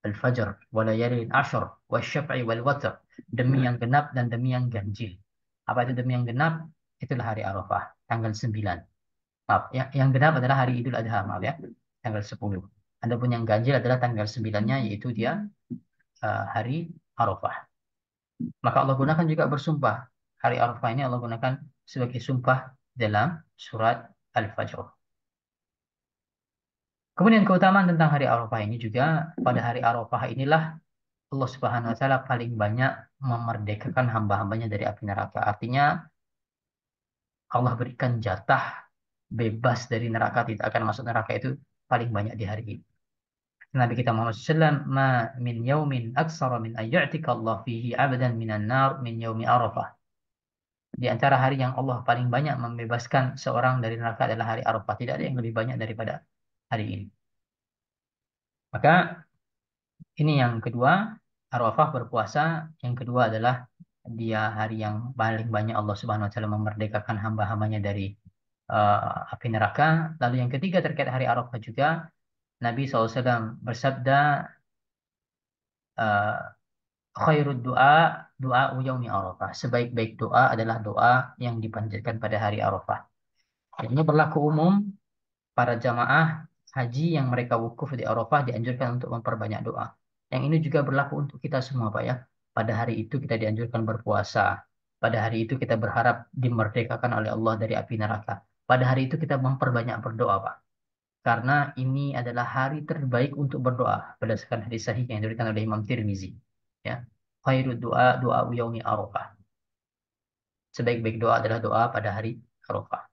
Al-Fajr wa layalin ashr wasyaf'i wal watr, demi yang genap dan demi yang ganjil. Apa itu demi yang genap? Itulah hari Arafah, tanggal 9. Maaf, yang genap adalah hari Idul Adha, maaf ya, tanggal 10. Adapun yang ganjil adalah tanggal 9-nya, yaitu dia hari Arafah. Maka Allah gunakan juga bersumpah. Hari Arafah ini Allah gunakan sebagai sumpah dalam surat Al-Fajr. Kemudian keutamaan tentang hari Arafah ini juga, pada hari Arafah inilah Allah Subhanahu wa taala paling banyak memerdekakan hamba-hambanya dari api neraka. Artinya Allah berikan jatah bebas dari neraka, tidak akan masuk neraka itu paling banyak di hari ini. Nabi kita Muhammad SAW, ma min yaumin aksara min ayyu'tika Allah fihi abadan minan nar min yaumi Arafah. Di antara hari yang Allah paling banyak membebaskan seorang dari neraka adalah hari Arafah. Tidak ada yang lebih banyak daripada hari ini. Maka ini yang kedua, Arafah berpuasa. Yang kedua adalah dia hari yang paling banyak Allah Subhanahu wa taala memerdekakan hamba-hambanya dari api neraka. Lalu yang ketiga terkait hari Arafah juga, Nabi SAW bersabda, uh, khairud doa doa yaumi Arafah. Sebaik-baik doa adalah doa yang dipanjatkan pada hari Arafah. Ini berlaku umum, para jamaah haji yang mereka wukuf di Arafah dianjurkan untuk memperbanyak doa. Yang ini juga berlaku untuk kita semua, Pak ya. Pada hari itu kita dianjurkan berpuasa. Pada hari itu kita berharap dimerdekakan oleh Allah dari api neraka. Pada hari itu kita memperbanyak berdoa, Pak. Karena ini adalah hari terbaik untuk berdoa berdasarkan hadis sahih yang diberikan oleh Imam Tirmizi. Ya. Khairud doa doa yaumi Arafah. Sebaik-baik doa adalah doa pada hari Arafah.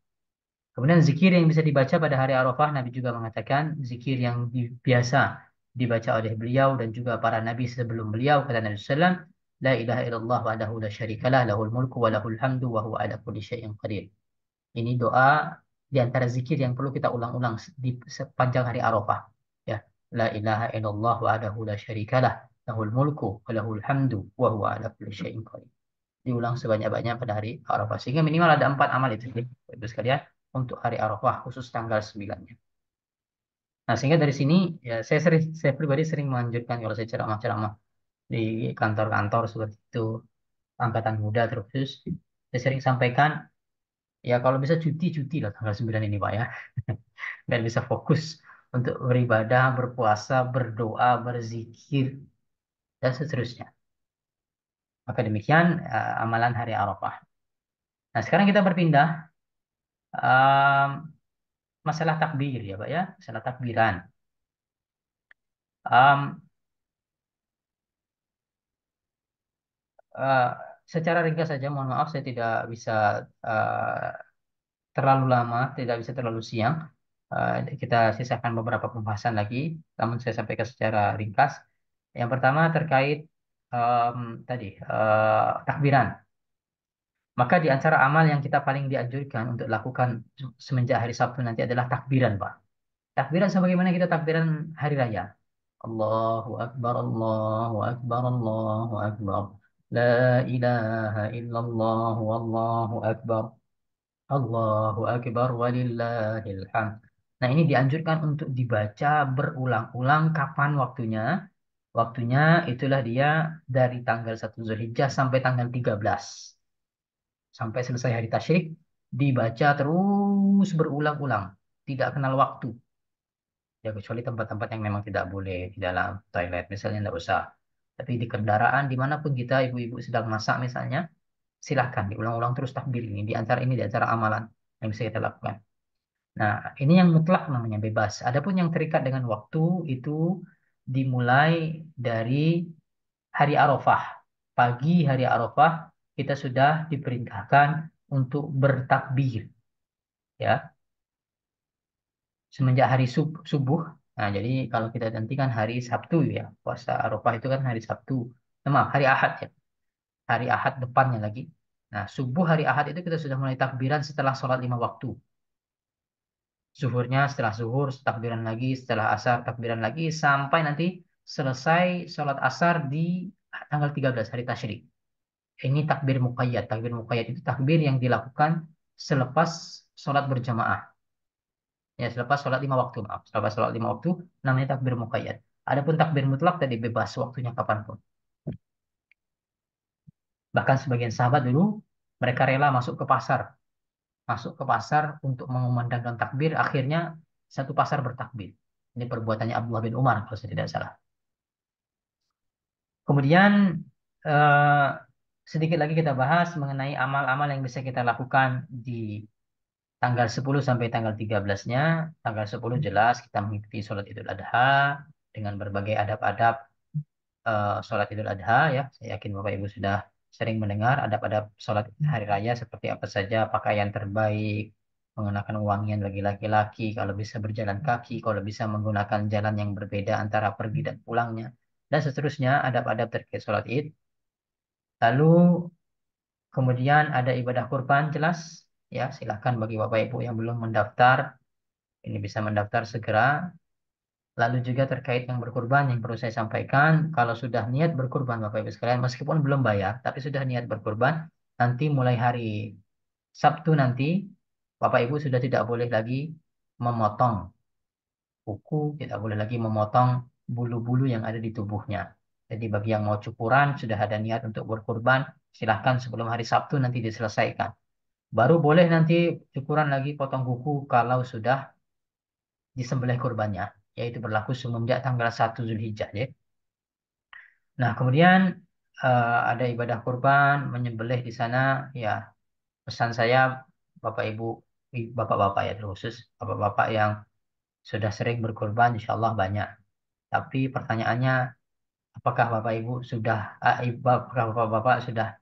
Kemudian zikir yang bisa dibaca pada hari Arafah, Nabi juga mengatakan zikir yang biasa dibaca oleh beliau dan juga para nabi sebelum beliau, kata Nabi SAW, La ilaha illallah wahdahu la syarikalah, lahul mulku wa lahul hamdu wa huwa ala kulli syai'in qadir. Ini doa di antara zikir yang perlu kita ulang-ulang di sepanjang hari Arafah. Ya, La ilaha illallah wahdahu la syarikalah, lahul mulku wa lahul hamdu wa huwa ala kulli syai'in qadir. Diulang sebanyak-banyak pada hari Arafah. Sehingga minimal ada 4 amal itu, Ibu sekalian, untuk hari Arafah, khusus tanggal 9-nya. Nah, sehingga dari sini, ya saya pribadi sering menganjurkan kalau saya ceramah-ceramah di kantor-kantor seperti itu, angkatan muda terkhusus, saya sering sampaikan, ya kalau bisa cuti lah tanggal 9 ini, Pak ya. Dan bisa fokus untuk beribadah, berpuasa, berdoa, berzikir, dan seterusnya. Maka demikian amalan hari Arafah. Nah, sekarang kita berpindah masalah takbir ya Pak ya, masalah takbiran. Um, uh, Secara ringkas saja, mohon maaf saya tidak bisa uh, terlalu lama, tidak bisa terlalu siang. Kita sisakan beberapa pembahasan lagi, namun saya sampaikan secara ringkas. Yang pertama terkait tadi takbiran. Maka di antara amal yang kita paling dianjurkan untuk lakukan semenjak hari Sabtu nanti adalah takbiran, Pak. Takbiran sebagaimana kita takbiran hari raya. Allahu Akbar, Allahu Akbar, Allahu Akbar. La ilaha illallah, wallahu Akbar. Allahu Akbar, walillahil hamd. Nah, ini dianjurkan untuk dibaca berulang-ulang kapan waktunya. Waktunya itulah dia dari tanggal 1 Zulhijjah sampai tanggal 13. Sampai selesai hari tasyrik, dibaca terus berulang-ulang. Tidak kenal waktu. Ya kecuali tempat-tempat yang memang tidak boleh di dalam toilet misalnya tidak usah. Tapi di kendaraan dimanapun kita ibu-ibu sedang masak misalnya, silahkan diulang-ulang terus takbir ini di antara amalan yang bisa kita lakukan. Nah ini yang mutlak namanya bebas. Adapun yang terikat dengan waktu itu dimulai dari hari Arafah. Pagi hari Arafah kita sudah diperintahkan untuk bertakbir, ya. Semenjak hari subuh. Nah, jadi kalau kita nantikan hari Sabtu ya, puasa Arafah itu kan hari Sabtu. Maaf, hari Ahad ya. Hari Ahad depannya lagi. Nah, subuh hari Ahad itu kita sudah mulai takbiran setelah sholat 5 waktu. Zuhurnya setelah zuhur, takbiran lagi, setelah asar, takbiran lagi, sampai nanti selesai sholat asar di tanggal 13 hari tasyrik. Ini takbir muqayyad. Takbir muqayyad itu takbir yang dilakukan selepas sholat berjamaah. Ya, selepas sholat 5 waktu, maaf. Selepas sholat 5 waktu, namanya takbir muqayyad. Adapun takbir mutlak tadi bebas waktunya kapanpun. Bahkan sebagian sahabat dulu, mereka rela masuk ke pasar. Masuk ke pasar untuk mengumandangkan takbir, akhirnya satu pasar bertakbir. Ini perbuatannya Abdullah bin Umar, kalau saya tidak salah. Kemudian, eh, sedikit lagi kita bahas mengenai amal-amal yang bisa kita lakukan di tanggal 10 sampai tanggal 13-nya. Tanggal 10 jelas kita mengikuti sholat Idul Adha dengan berbagai adab-adab sholat Idul Adha ya. Saya yakin Bapak Ibu sudah sering mendengar adab-adab sholat hari raya seperti apa saja, pakaian terbaik, mengenakan wangian bagi laki-laki, kalau bisa berjalan kaki, kalau bisa menggunakan jalan yang berbeda antara pergi dan pulangnya, dan seterusnya adab-adab terkait sholat Id. Lalu kemudian ada ibadah kurban jelas, ya silahkan bagi Bapak Ibu yang belum mendaftar, ini bisa mendaftar segera. Lalu juga terkait yang berkurban yang perlu saya sampaikan, kalau sudah niat berkurban Bapak Ibu sekalian, meskipun belum bayar, tapi sudah niat berkurban, nanti mulai hari Sabtu nanti, Bapak Ibu sudah tidak boleh lagi memotong kuku, tidak boleh lagi memotong bulu-bulu yang ada di tubuhnya. Jadi bagi yang mau cukuran, sudah ada niat untuk berkurban, silahkan sebelum hari Sabtu nanti diselesaikan. Baru boleh nanti cukuran lagi potong kuku kalau sudah disembelih kurbannya, yaitu berlaku semenjak tanggal 1 Zulhijjah. Ya. Nah, kemudian ada ibadah kurban, menyembelih di sana, ya pesan saya Bapak Ibu, Bapak-bapak ya terkhusus, Bapak-bapak yang sudah sering berkurban, insya Allah banyak. Tapi pertanyaannya, apakah Bapak Ibu sudah, apakah Bapak-bapak sudah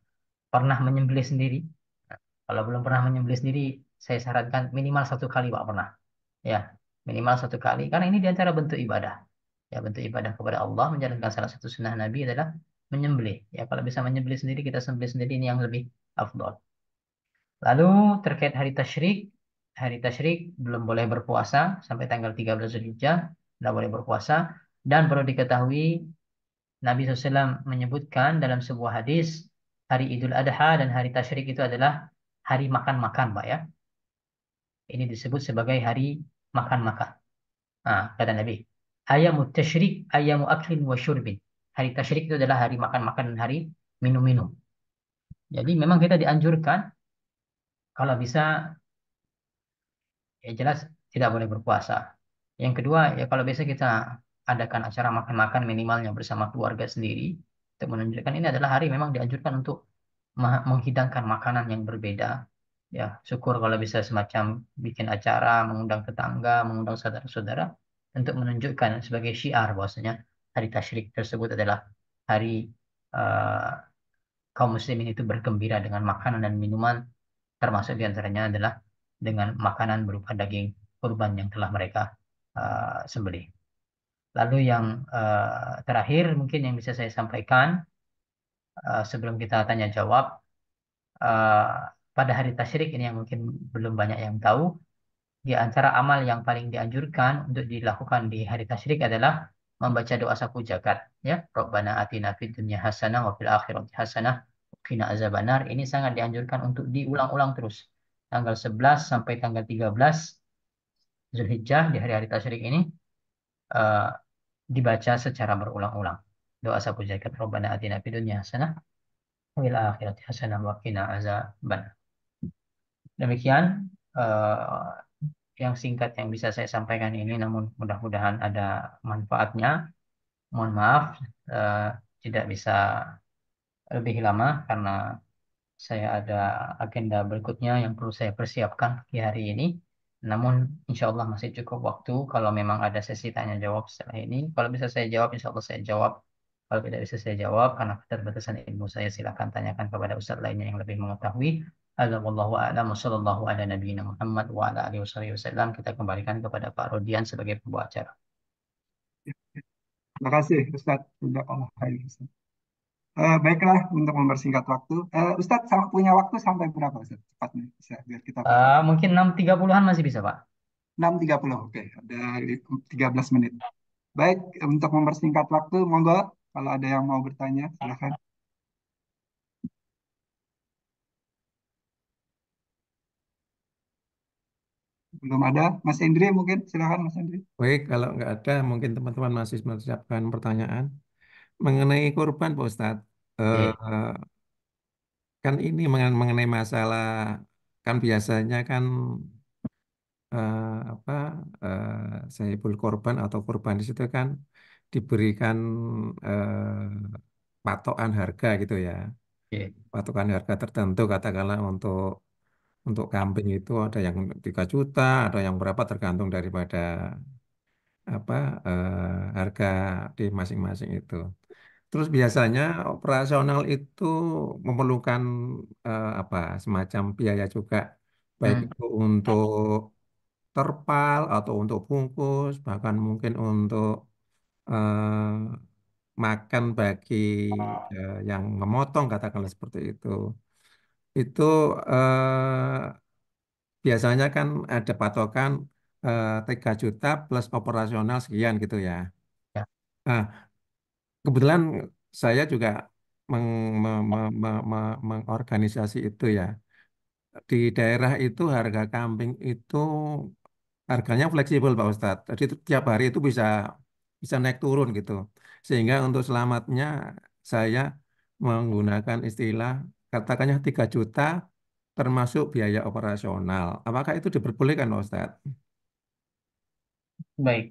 pernah menyembelih sendiri? Nah, kalau belum pernah menyembelih sendiri, saya sarankan minimal 1 kali Pak pernah. Ya, minimal 1 kali. Karena ini diantara bentuk ibadah. Ya, bentuk ibadah kepada Allah, menjalankan salah satu sunnah Nabi adalah menyembelih. Ya, kalau bisa menyembelih sendiri, kita sembelih sendiri ini yang lebih afdol. Lalu terkait hari tasyrik belum boleh berpuasa sampai tanggal 13 Zulhijjah, tidak boleh berpuasa. Dan perlu diketahui, Nabi SAW menyebutkan dalam sebuah hadis, hari Idul Adha dan hari tasyrik itu adalah hari makan-makan, Pak ya. Ini disebut sebagai hari makan-makan. Nah, kata Nabi, ayamut tasyrik, ayamu aklin wa syurbin. Hari tasyrik itu adalah hari makan-makan dan hari minum-minum. Jadi memang kita dianjurkan kalau bisa ya jelas tidak boleh berpuasa. Yang kedua, ya kalau biasa kita adakan acara makan-makan minimalnya bersama keluarga sendiri untuk menunjukkan ini adalah hari memang dianjurkan untuk menghidangkan makanan yang berbeda. Ya, syukur kalau bisa semacam bikin acara, mengundang tetangga, mengundang saudara-saudara untuk menunjukkan sebagai syiar bahwasanya hari tasyrik tersebut adalah hari eh, kaum muslimin itu bergembira dengan makanan dan minuman, termasuk diantaranya adalah dengan makanan berupa daging kurban yang telah mereka sembelih. Lalu yang terakhir mungkin yang bisa saya sampaikan sebelum kita tanya jawab, eh, pada hari tasyrik ini yang mungkin belum banyak yang tahu, di antara amal yang paling dianjurkan untuk dilakukan di hari tasyrik adalah membaca doa sapu jagat, ya. Rabbana atina fid dunya hasanah wa fil akhirati hasanah wa qina azabannar. Ini sangat dianjurkan untuk diulang-ulang terus. Tanggal 11 sampai tanggal 13 Zulhijjah di hari-hari tasyrik ini eh, dibaca secara berulang-ulang. Doa sapu jagat Rabbana atina fid dunya hasanah wa fil akhirati hasanah wa qina azabannar. Demikian eh, yang singkat yang bisa saya sampaikan ini, namun mudah-mudahan ada manfaatnya. Mohon maaf eh, tidak bisa lebih lama karena saya ada agenda berikutnya yang perlu saya persiapkan di hari ini. Namun insya Allah masih cukup waktu kalau memang ada sesi tanya jawab setelah ini. Kalau bisa saya jawab, insya Allah saya jawab. Kalau tidak bisa saya jawab karena keterbatasan ilmu saya, silakan tanyakan kepada ustadz lainnya yang lebih mengetahui. Ada wallahu a'lam wa sallallahu ala nabiyina Muhammad wa ala alihi wasallam. Kita kembalikan kepada Pak Rodian sebagai pembawa acara. Terima kasih Ustadz. Jazakallah khair, Ustadz. Baiklah, untuk mempersingkat waktu, Ustadz punya waktu sampai berapa Ustadz? Cepatnya bisa biar kita fokus. Mungkin 6.30-an masih bisa, Pak. 6.30, oke, ada 13 menit. Baik, untuk mempersingkat waktu, monggo kalau ada yang mau bertanya, silakan. Belum ada, Mas Hendri mungkin, silakan Mas Hendri. Baik, kalau nggak ada, mungkin teman-teman masih menyiapkan pertanyaan mengenai kurban, Pak Ustadz. Oke. Kan ini mengenai masalah, kan biasanya kan eh, apa saibul korban atau kurban di situ kan diberikan patokan harga gitu ya, Oke. patokan harga tertentu katakanlah untuk kambing itu ada yang 3 juta, ada yang berapa tergantung daripada apa harga di masing-masing itu. Terus biasanya operasional itu memerlukan apa semacam biaya juga, baik Hmm, itu untuk terpal atau untuk bungkus, bahkan mungkin untuk makan bagi yang memotong, katakanlah seperti itu. Itu biasanya kan ada patokan 3 juta plus operasional sekian gitu ya. ya, Nah, kebetulan saya juga mengorganisasi itu ya. Di daerah itu harga kambing itu harganya fleksibel Pak Ustadz. Jadi tiap hari itu bisa bisa naik turun gitu. Sehingga untuk selamatnya saya menggunakan istilah katakannya 3 juta termasuk biaya operasional. Apakah itu diperbolehkan Pak Ustadz? baik.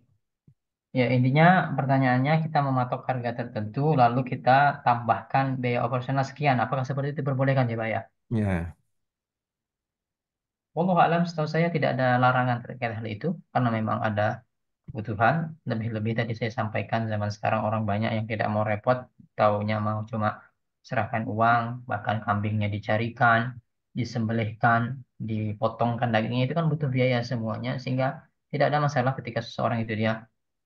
Ya, intinya pertanyaannya kita mematok harga tertentu, lalu kita tambahkan biaya operasional sekian. Apakah seperti itu diperbolehkan ya, Pak ya? Ya, Wallahu alam, setahu saya tidak ada larangan terkait hal itu, karena memang ada kebutuhan. Lebih-lebih tadi saya sampaikan zaman sekarang orang banyak yang tidak mau repot, taunya mau cuma serahkan uang, bahkan kambingnya dicarikan, disembelihkan, dipotongkan dagingnya itu kan butuh biaya semuanya, sehingga tidak ada masalah ketika seseorang itu dia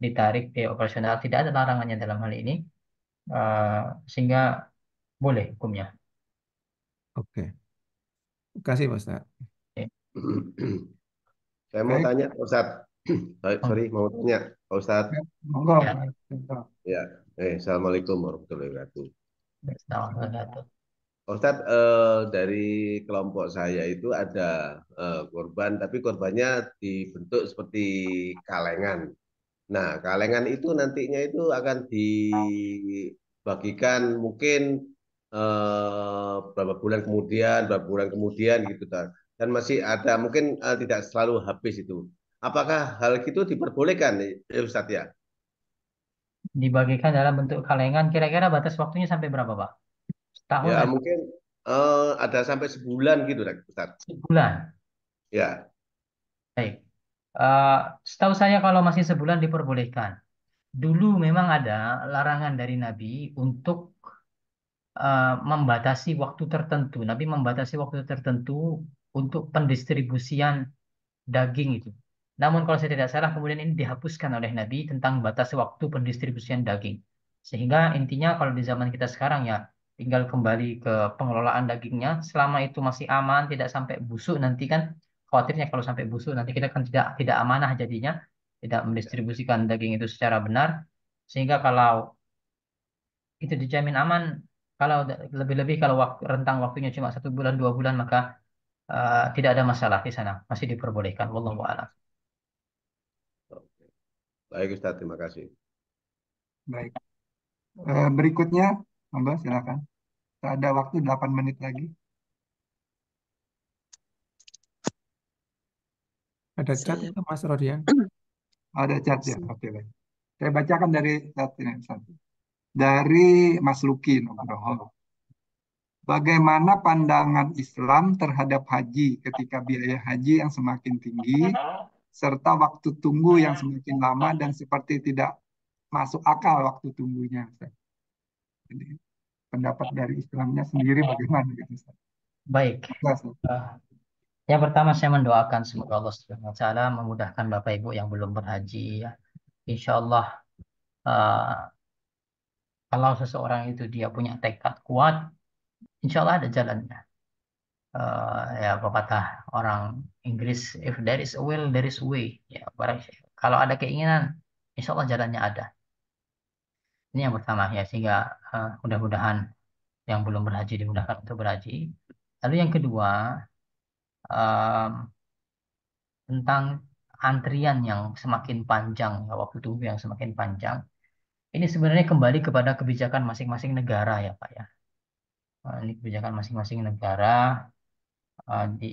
ditarik biaya operasional, tidak ada larangannya dalam hal ini, eh, sehingga boleh hukumnya. oke. Terima kasih Pak Ustadz. Oke. Saya mau Baik, tanya, Pak Ustadz. Sorry, mau tanya, Pak Ustadz. monggo. Ya, Ya, Assalamualaikum warahmatullahi wabarakatuh. Bismillahirrahmanirrahim. Pak Ustadz, dari kelompok saya itu ada korban, tapi korbannya dibentuk seperti kalengan. Nah, kalengan itu nantinya itu akan dibagikan mungkin berapa bulan kemudian gitu kan. Dan masih ada mungkin tidak selalu habis itu. Apakah hal itu diperbolehkan, ya Ustadz ya? Dibagikan dalam bentuk kalengan, kira-kira batas waktunya sampai berapa, Pak? Setahun Ya ada mungkin ada sampai sebulan gitu, Ustadz. sebulan. Ya, Baik. Eh, Setahu saya kalau masih sebulan diperbolehkan. Dulu memang ada larangan dari Nabi untuk membatasi waktu tertentu. Nabi membatasi waktu tertentu untuk pendistribusian daging itu. Namun kalau saya tidak salah kemudian ini dihapuskan oleh Nabi tentang batas waktu pendistribusian daging. Sehingga intinya kalau di zaman kita sekarang ya tinggal kembali ke pengelolaan dagingnya. Selama itu masih aman, tidak sampai busuk nanti kan khawatirnya kalau sampai busuk nanti kita kan tidak amanah jadinya, tidak mendistribusikan daging itu secara benar. Sehingga kalau itu dijamin aman, kalau lebih-lebih kalau rentang waktunya cuma 1 bulan 2 bulan maka tidak ada masalah di sana, masih diperbolehkan. Wallahu a'lam. baik Ustadz, terima kasih. Baik. Berikutnya, monggo silakan. Ada waktu 8 menit lagi. Ada chat Saya itu Mas Rodian? Ada chat ya. Oke, baik. Saya bacakan dari chat ini. Satu. Dari Mas Luki Nugroho. Bagaimana pandangan Islam terhadap haji ketika biaya haji yang semakin tinggi, serta waktu tunggu yang semakin lama dan seperti tidak masuk akal waktu tunggunya, Ustaz. Jadi, pendapat dari Islamnya sendiri bagaimana gitu, Ustaz? Baik. Monggo, Ustaz. Eh, yang pertama saya mendoakan semoga Allah Subhanahu wa taala memudahkan Bapak Ibu yang belum berhaji ya. Insya Allah eh, kalau seseorang itu dia punya tekad kuat, insya Allah ada jalannya. Ya pepatah orang Inggris, if there is a will, there is a way. Ya, kalau ada keinginan, insya Allah jalannya ada. Ini yang pertama ya, sehingga mudah-mudahan yang belum berhaji dimudahkan untuk berhaji. Lalu yang kedua, em, tentang antrian yang semakin panjang, ya, waktu tunggu yang semakin panjang. Ini sebenarnya kembali kepada kebijakan masing-masing negara ya Pak ya. Ini kebijakan masing-masing negara di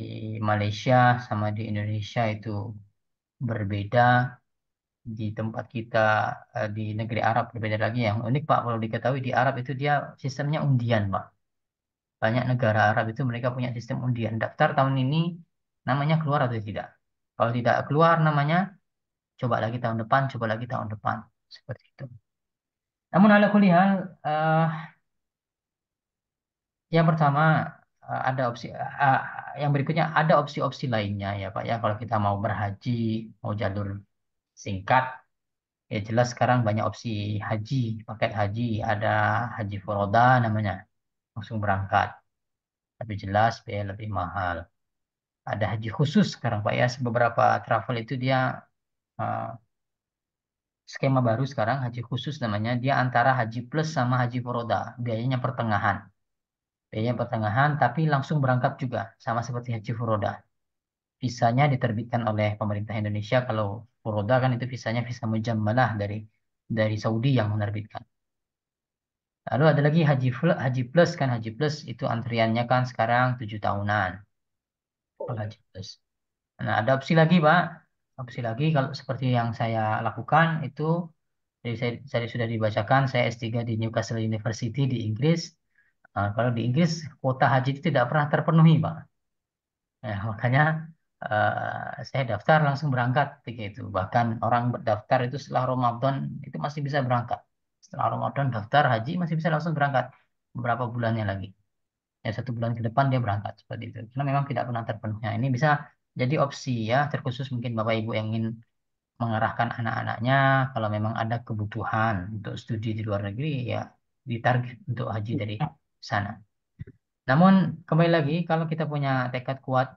Malaysia sama di Indonesia itu berbeda. Di tempat kita di negeri Arab berbeda lagi. Yang unik Pak, kalau diketahui di Arab itu dia sistemnya undian Pak. Banyak negara Arab itu mereka punya sistem undian. Daftar tahun ini namanya keluar atau tidak. Kalau tidak keluar namanya, coba lagi tahun depan, coba lagi tahun depan. Seperti itu. Namun ala kulli hal, yang pertama ada opsi, yang berikutnya ada opsi-opsi lainnya ya Pak ya. Kalau kita mau berhaji, mau jalur singkat, ya jelas sekarang banyak opsi haji, paket haji, ada haji furoda namanya, langsung berangkat. Tapi jelas biaya lebih mahal. Ada haji khusus sekarang Pak ya. Beberapa travel itu dia eh, skema baru sekarang haji khusus namanya. Dia antara haji plus sama haji furoda. Biayanya pertengahan. Biayanya pertengahan tapi langsung berangkat juga sama seperti haji furoda. Visanya diterbitkan oleh pemerintah Indonesia. Kalau furoda kan itu visanya visa mujammalah dari Saudi yang menerbitkan. Lalu ada lagi haji plus kan, haji plus itu antriannya kan sekarang 7 tahunan kalau haji plus. Nah, ada opsi lagi, Pak. Opsi lagi kalau seperti yang saya lakukan itu, jadi saya sudah dibacakan, saya S3 di Newcastle University di Inggris. Kalau di Inggris, kuota haji itu tidak pernah terpenuhi, Pak. Nah, makanya saya daftar langsung berangkat ketika itu. Bahkan orang berdaftar itu setelah Ramadan itu masih bisa berangkat. Setelah Ramadan daftar haji masih bisa langsung berangkat beberapa bulannya lagi. Ya 1 bulan ke depan dia berangkat seperti itu. Karena memang tidak pernah terpenuhnya. Ini bisa jadi opsi ya, terkhusus mungkin Bapak Ibu yang ingin mengarahkan anak-anaknya kalau memang ada kebutuhan untuk studi di luar negeri ya ditarget untuk haji dari sana. Namun kembali lagi kalau kita punya tekad kuat,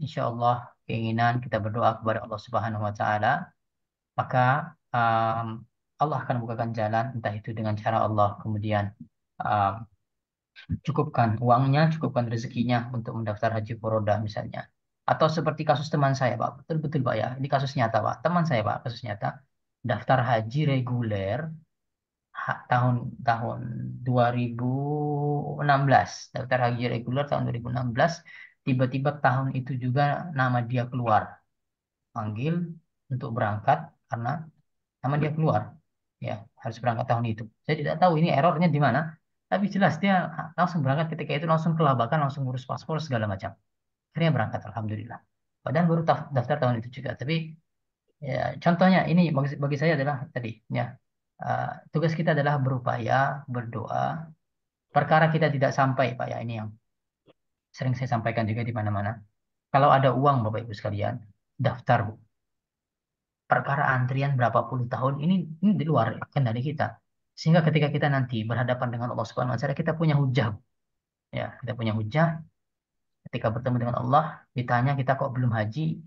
insya Allah keinginan kita berdoa kepada Allah Subhanahu Wa Taala, maka um, Allah akan bukakan jalan entah itu dengan cara Allah kemudian um, cukupkan uangnya, cukupkan rezekinya untuk mendaftar haji furoda misalnya. Atau seperti kasus teman saya, Pak. Betul-betul, Pak ya. Ini kasus nyata, Pak. Teman saya, Pak, kasus nyata. Daftar haji reguler tahun tahun 2016. Daftar haji reguler tahun 2016. Tiba-tiba tahun itu juga nama dia keluar. Panggil untuk berangkat karena nama dia keluar. Ya, harus berangkat tahun itu. Saya tidak tahu ini errornya di mana. Tapi jelas dia langsung berangkat ketika itu langsung kelabakan, langsung ngurus paspor segala macam. Akhirnya berangkat, alhamdulillah. Padahal baru daftar tahun itu juga. Tapi ya, contohnya ini bagi saya adalah tadi ya tugas kita adalah berupaya berdoa. Perkara kita tidak sampai, Pak ya ini yang sering saya sampaikan juga di mana-mana. Kalau ada uang, Bapak Ibu sekalian, daftar Bu. Perkara antrian berapa puluh tahun ini di luar kendali kita. Sehingga ketika kita nanti berhadapan dengan Allah Subhanahu wa taala kita punya hujah. Ya, kita punya hujah ketika bertemu dengan Allah, ditanya kita kok belum haji?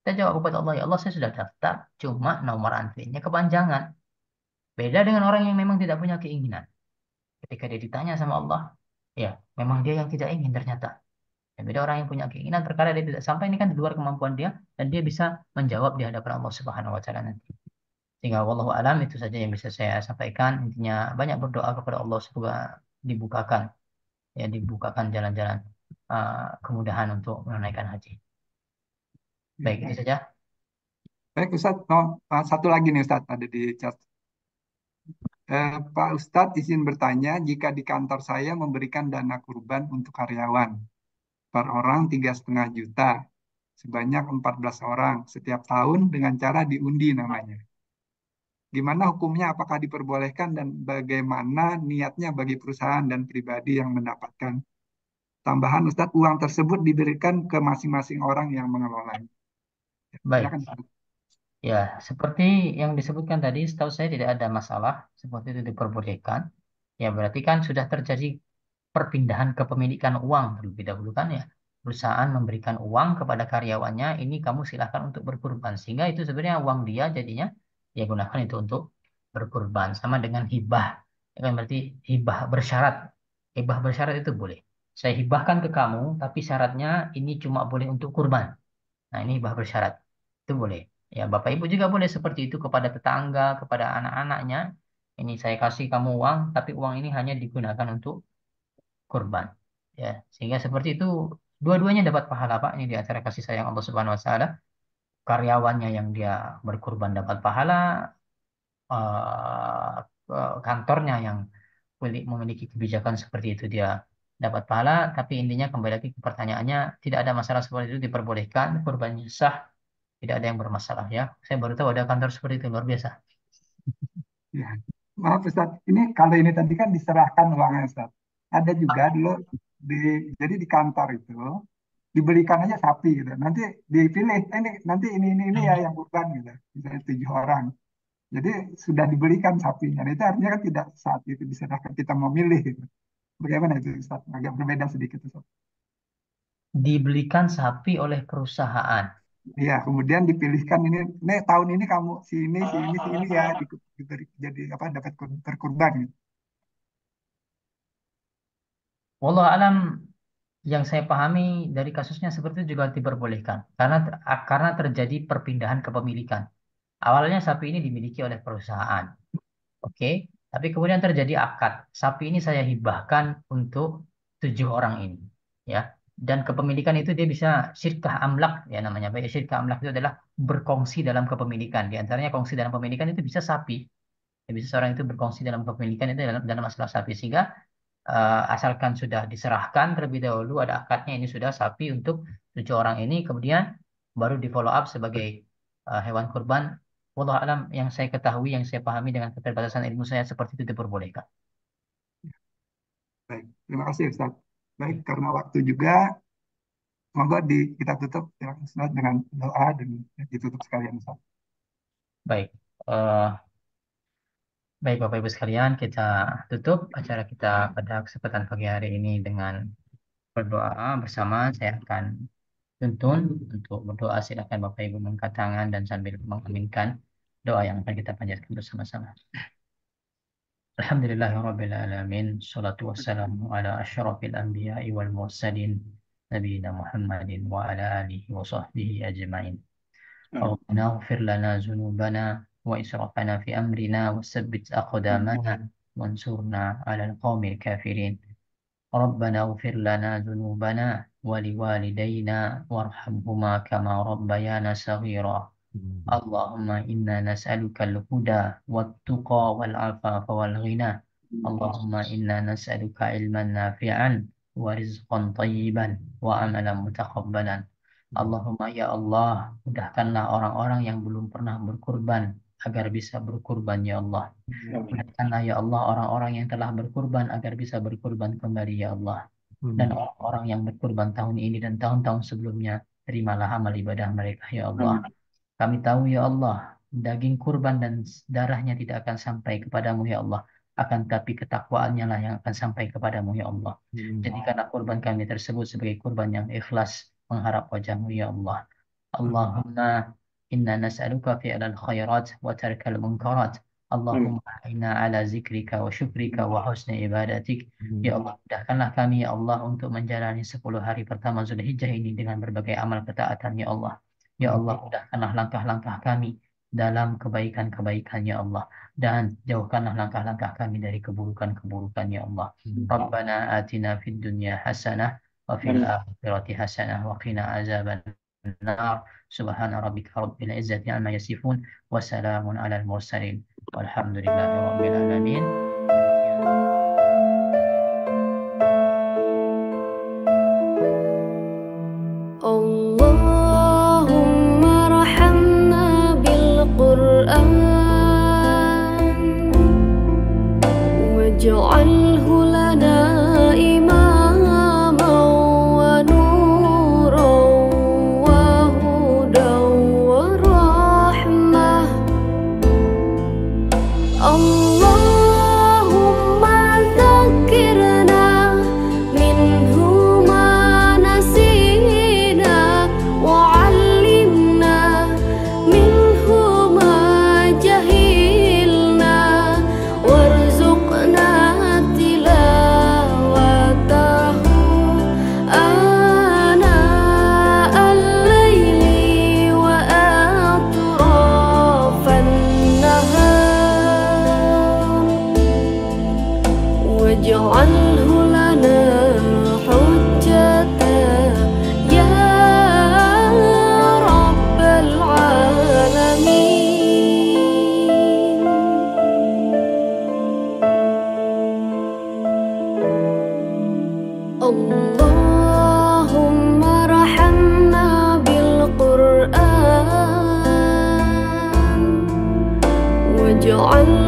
Kita jawab kepada Allah, ya Allah saya sudah daftar, cuma nomor antriannya kepanjangan. Beda dengan orang yang memang tidak punya keinginan. Ketika dia ditanya sama Allah, ya memang dia yang tidak ingin ternyata. Ya, beda orang yang punya keinginan perkara dia tidak sampai ini kan di luar kemampuan dia dan dia bisa menjawab di hadapan Allah Subhanahu wa taala nanti. Sehingga wallahu alam itu saja yang bisa saya sampaikan. Intinya banyak berdoa kepada Allah semoga dibukakan ya dibukakan jalan-jalan kemudahan untuk menunaikan haji. Baik, itu saja. Baik, Ustadz. Oh, satu lagi nih Ustadz, ada di chat. Pak Ustadz izin bertanya, jika di kantor saya memberikan dana kurban untuk karyawan, per orang 3,5 juta, sebanyak 14 orang, setiap tahun dengan cara diundi namanya. Gimana hukumnya, apakah diperbolehkan dan bagaimana niatnya bagi perusahaan dan pribadi yang mendapatkan tambahan Ustadz, uang tersebut diberikan ke masing-masing orang yang mengelolanya. Baik. Silakan Ustadz. Ya, seperti yang disebutkan tadi, setahu saya tidak ada masalah seperti itu diperbolehkan. Ya, berarti kan sudah terjadi perpindahan kepemilikan uang terlebih dahulu kan ya. Perusahaan memberikan uang kepada karyawannya, ini kamu silahkan untuk berkurban. Sehingga itu sebenarnya uang dia jadinya, ya gunakan itu untuk berkurban. Sama dengan hibah. Ya kan berarti hibah bersyarat. Hibah bersyarat itu boleh. Saya hibahkan ke kamu, tapi syaratnya ini cuma boleh untuk kurban. Nah, ini hibah bersyarat. Itu boleh. Ya, Bapak Ibu juga boleh seperti itu kepada tetangga, kepada anak-anaknya. Ini saya kasih kamu uang, tapi uang ini hanya digunakan untuk kurban. Ya, sehingga seperti itu dua-duanya dapat pahala, Pak. Ini di antara kasih sayang Allah Subhanahu wa taala. Karyawannya yang dia berkurban dapat pahala, eh, kantornya yang memiliki kebijakan seperti itu dia dapat pahala, tapi intinya kembali lagi ke pertanyaannya, tidak ada masalah seperti itu diperbolehkan, kurbannya sah, tidak ada yang bermasalah ya. Saya baru tahu ada kantor seperti itu luar biasa. Ya. Maaf Ustaz, ini kalau ini tadi kan diserahkan uangnya Ustaz. Ada juga dulu di jadi di kantor itu dibelikan aja sapi gitu. Nanti dipilih, ini nanti ini ya yang kurban gitu. Misalnya 7 orang. Jadi sudah dibelikan sapinya. Nah, itu artinya kan tidak saat itu diserahkan kita mau milih gitu. Bagaimana itu Ustaz? Agak berbeda sedikit Ustaz. Dibelikan sapi oleh perusahaan. Iya, kemudian dipilihkan ini tahun ini kamu si ini ya jadi apa dapat berkurban gitu. Wallahu alam, yang saya pahami dari kasusnya seperti itu juga diperbolehkan karena terjadi perpindahan kepemilikan. Awalnya sapi ini dimiliki oleh perusahaan, oke, tapi kemudian terjadi akad. Sapi ini saya hibahkan untuk 7 orang ini, ya. Dan kepemilikan itu dia bisa syirkah amlak, ya namanya. Baik, syirkah amlak itu adalah berkongsi dalam kepemilikan. Di antaranya kongsi dalam kepemilikan itu bisa sapi. Ya, bisa seorang itu berkongsi dalam kepemilikan itu dalam masalah sapi, sehingga asalkan sudah diserahkan terlebih dahulu ada akadnya ini sudah sapi untuk 7 orang ini, kemudian baru di follow up sebagai hewan kurban. Wallahu alam, yang saya ketahui, yang saya pahami dengan keterbatasan ilmu saya, seperti itu diperbolehkan. Baik, terima kasih Ustaz. Baik, karena waktu juga, monggo kita tutup ya, Ustaz, dengan doa dan ditutup sekalian Ustaz. Baik, eh, baik Bapak Ibu sekalian, kita tutup acara kita pada kesempatan pagi hari ini dengan berdoa bersama. Saya akan tuntun untuk berdoa. Silakan Bapak Ibu mengangkat tangan dan sambil mengaminkan doa yang akan kita panjatkan bersama-sama. Alhamdulillahirabbil alamin, salatu wassalamu ala asyrafil anbiya'i wal mursalin nabiyina Muhammadin wa ala alihi wa sahbihi ajma'in. ربنا اغفر لنا ذنوبنا وإسرافنا في أمرنا وثبت أقدامنا وانصرنا على القوم الكافرين. ربنا اغفر لنا ذنوبنا ولوالدينا وارحمهما كما ربيانا صغيرا. اللهم إنا نسألك الهدى والتقى والعفاف والغنى. اللهم إنا نسألك علما نافعا ورزقا طيبا وعملا متقبلا. Allahumma ya Allah, mudahkanlah orang-orang yang belum pernah berkurban agar bisa berkurban ya Allah. Mudahkanlah ya Allah orang-orang yang telah berkurban agar bisa berkurban kembali ya Allah. Dan orang-orang yang berkurban tahun ini dan tahun-tahun sebelumnya, terimalah amal ibadah mereka ya Allah. Kami tahu ya Allah, daging kurban dan darahnya tidak akan sampai kepadamu ya Allah. Akan tapi ketakwaannya lah yang akan sampai kepadamu ya Allah. Jadikanlah kurban kami tersebut sebagai kurban yang ikhlas, mengharap wajahmu ya Allah. Allahumma inna nas'aluka fi'lal khairat wa tarkal munkarat. Allahumma inna ala zikrika wa syukrika wa husni ibadatik. Ya Allah, mudahkanlah kami ya Allah untuk menjalani 10 hari pertama Zulhijjah ini dengan berbagai amal ketaatan ya Allah. Ya Allah, mudahkanlah langkah-langkah kami dalam kebaikan-kebaikan ya Allah, dan jauhkanlah langkah-langkah kami dari keburukan-keburukan ya Allah. Rabbana atina fid dunya hasanah wa fil akhirati hasanah wa qina azaban nar. Subhana rabbika rabbil izzati amma yasifun wa salamun alal mursalin walhamdulillahi rabbil alamin. Allahumma rahamna bil Qur'an waj'alhu lana imaman wa nuran wa hudan wa rahmah. Allahumma zakkirna minhu ma nasina wa 'allimna minhu ma jahilna warzuqna tilawatahu ana al-laili wa atrafan nahar waj'alhu lana hujjatan ya rabbal alamin. Allahumma rahamna bil Qur'an waj'al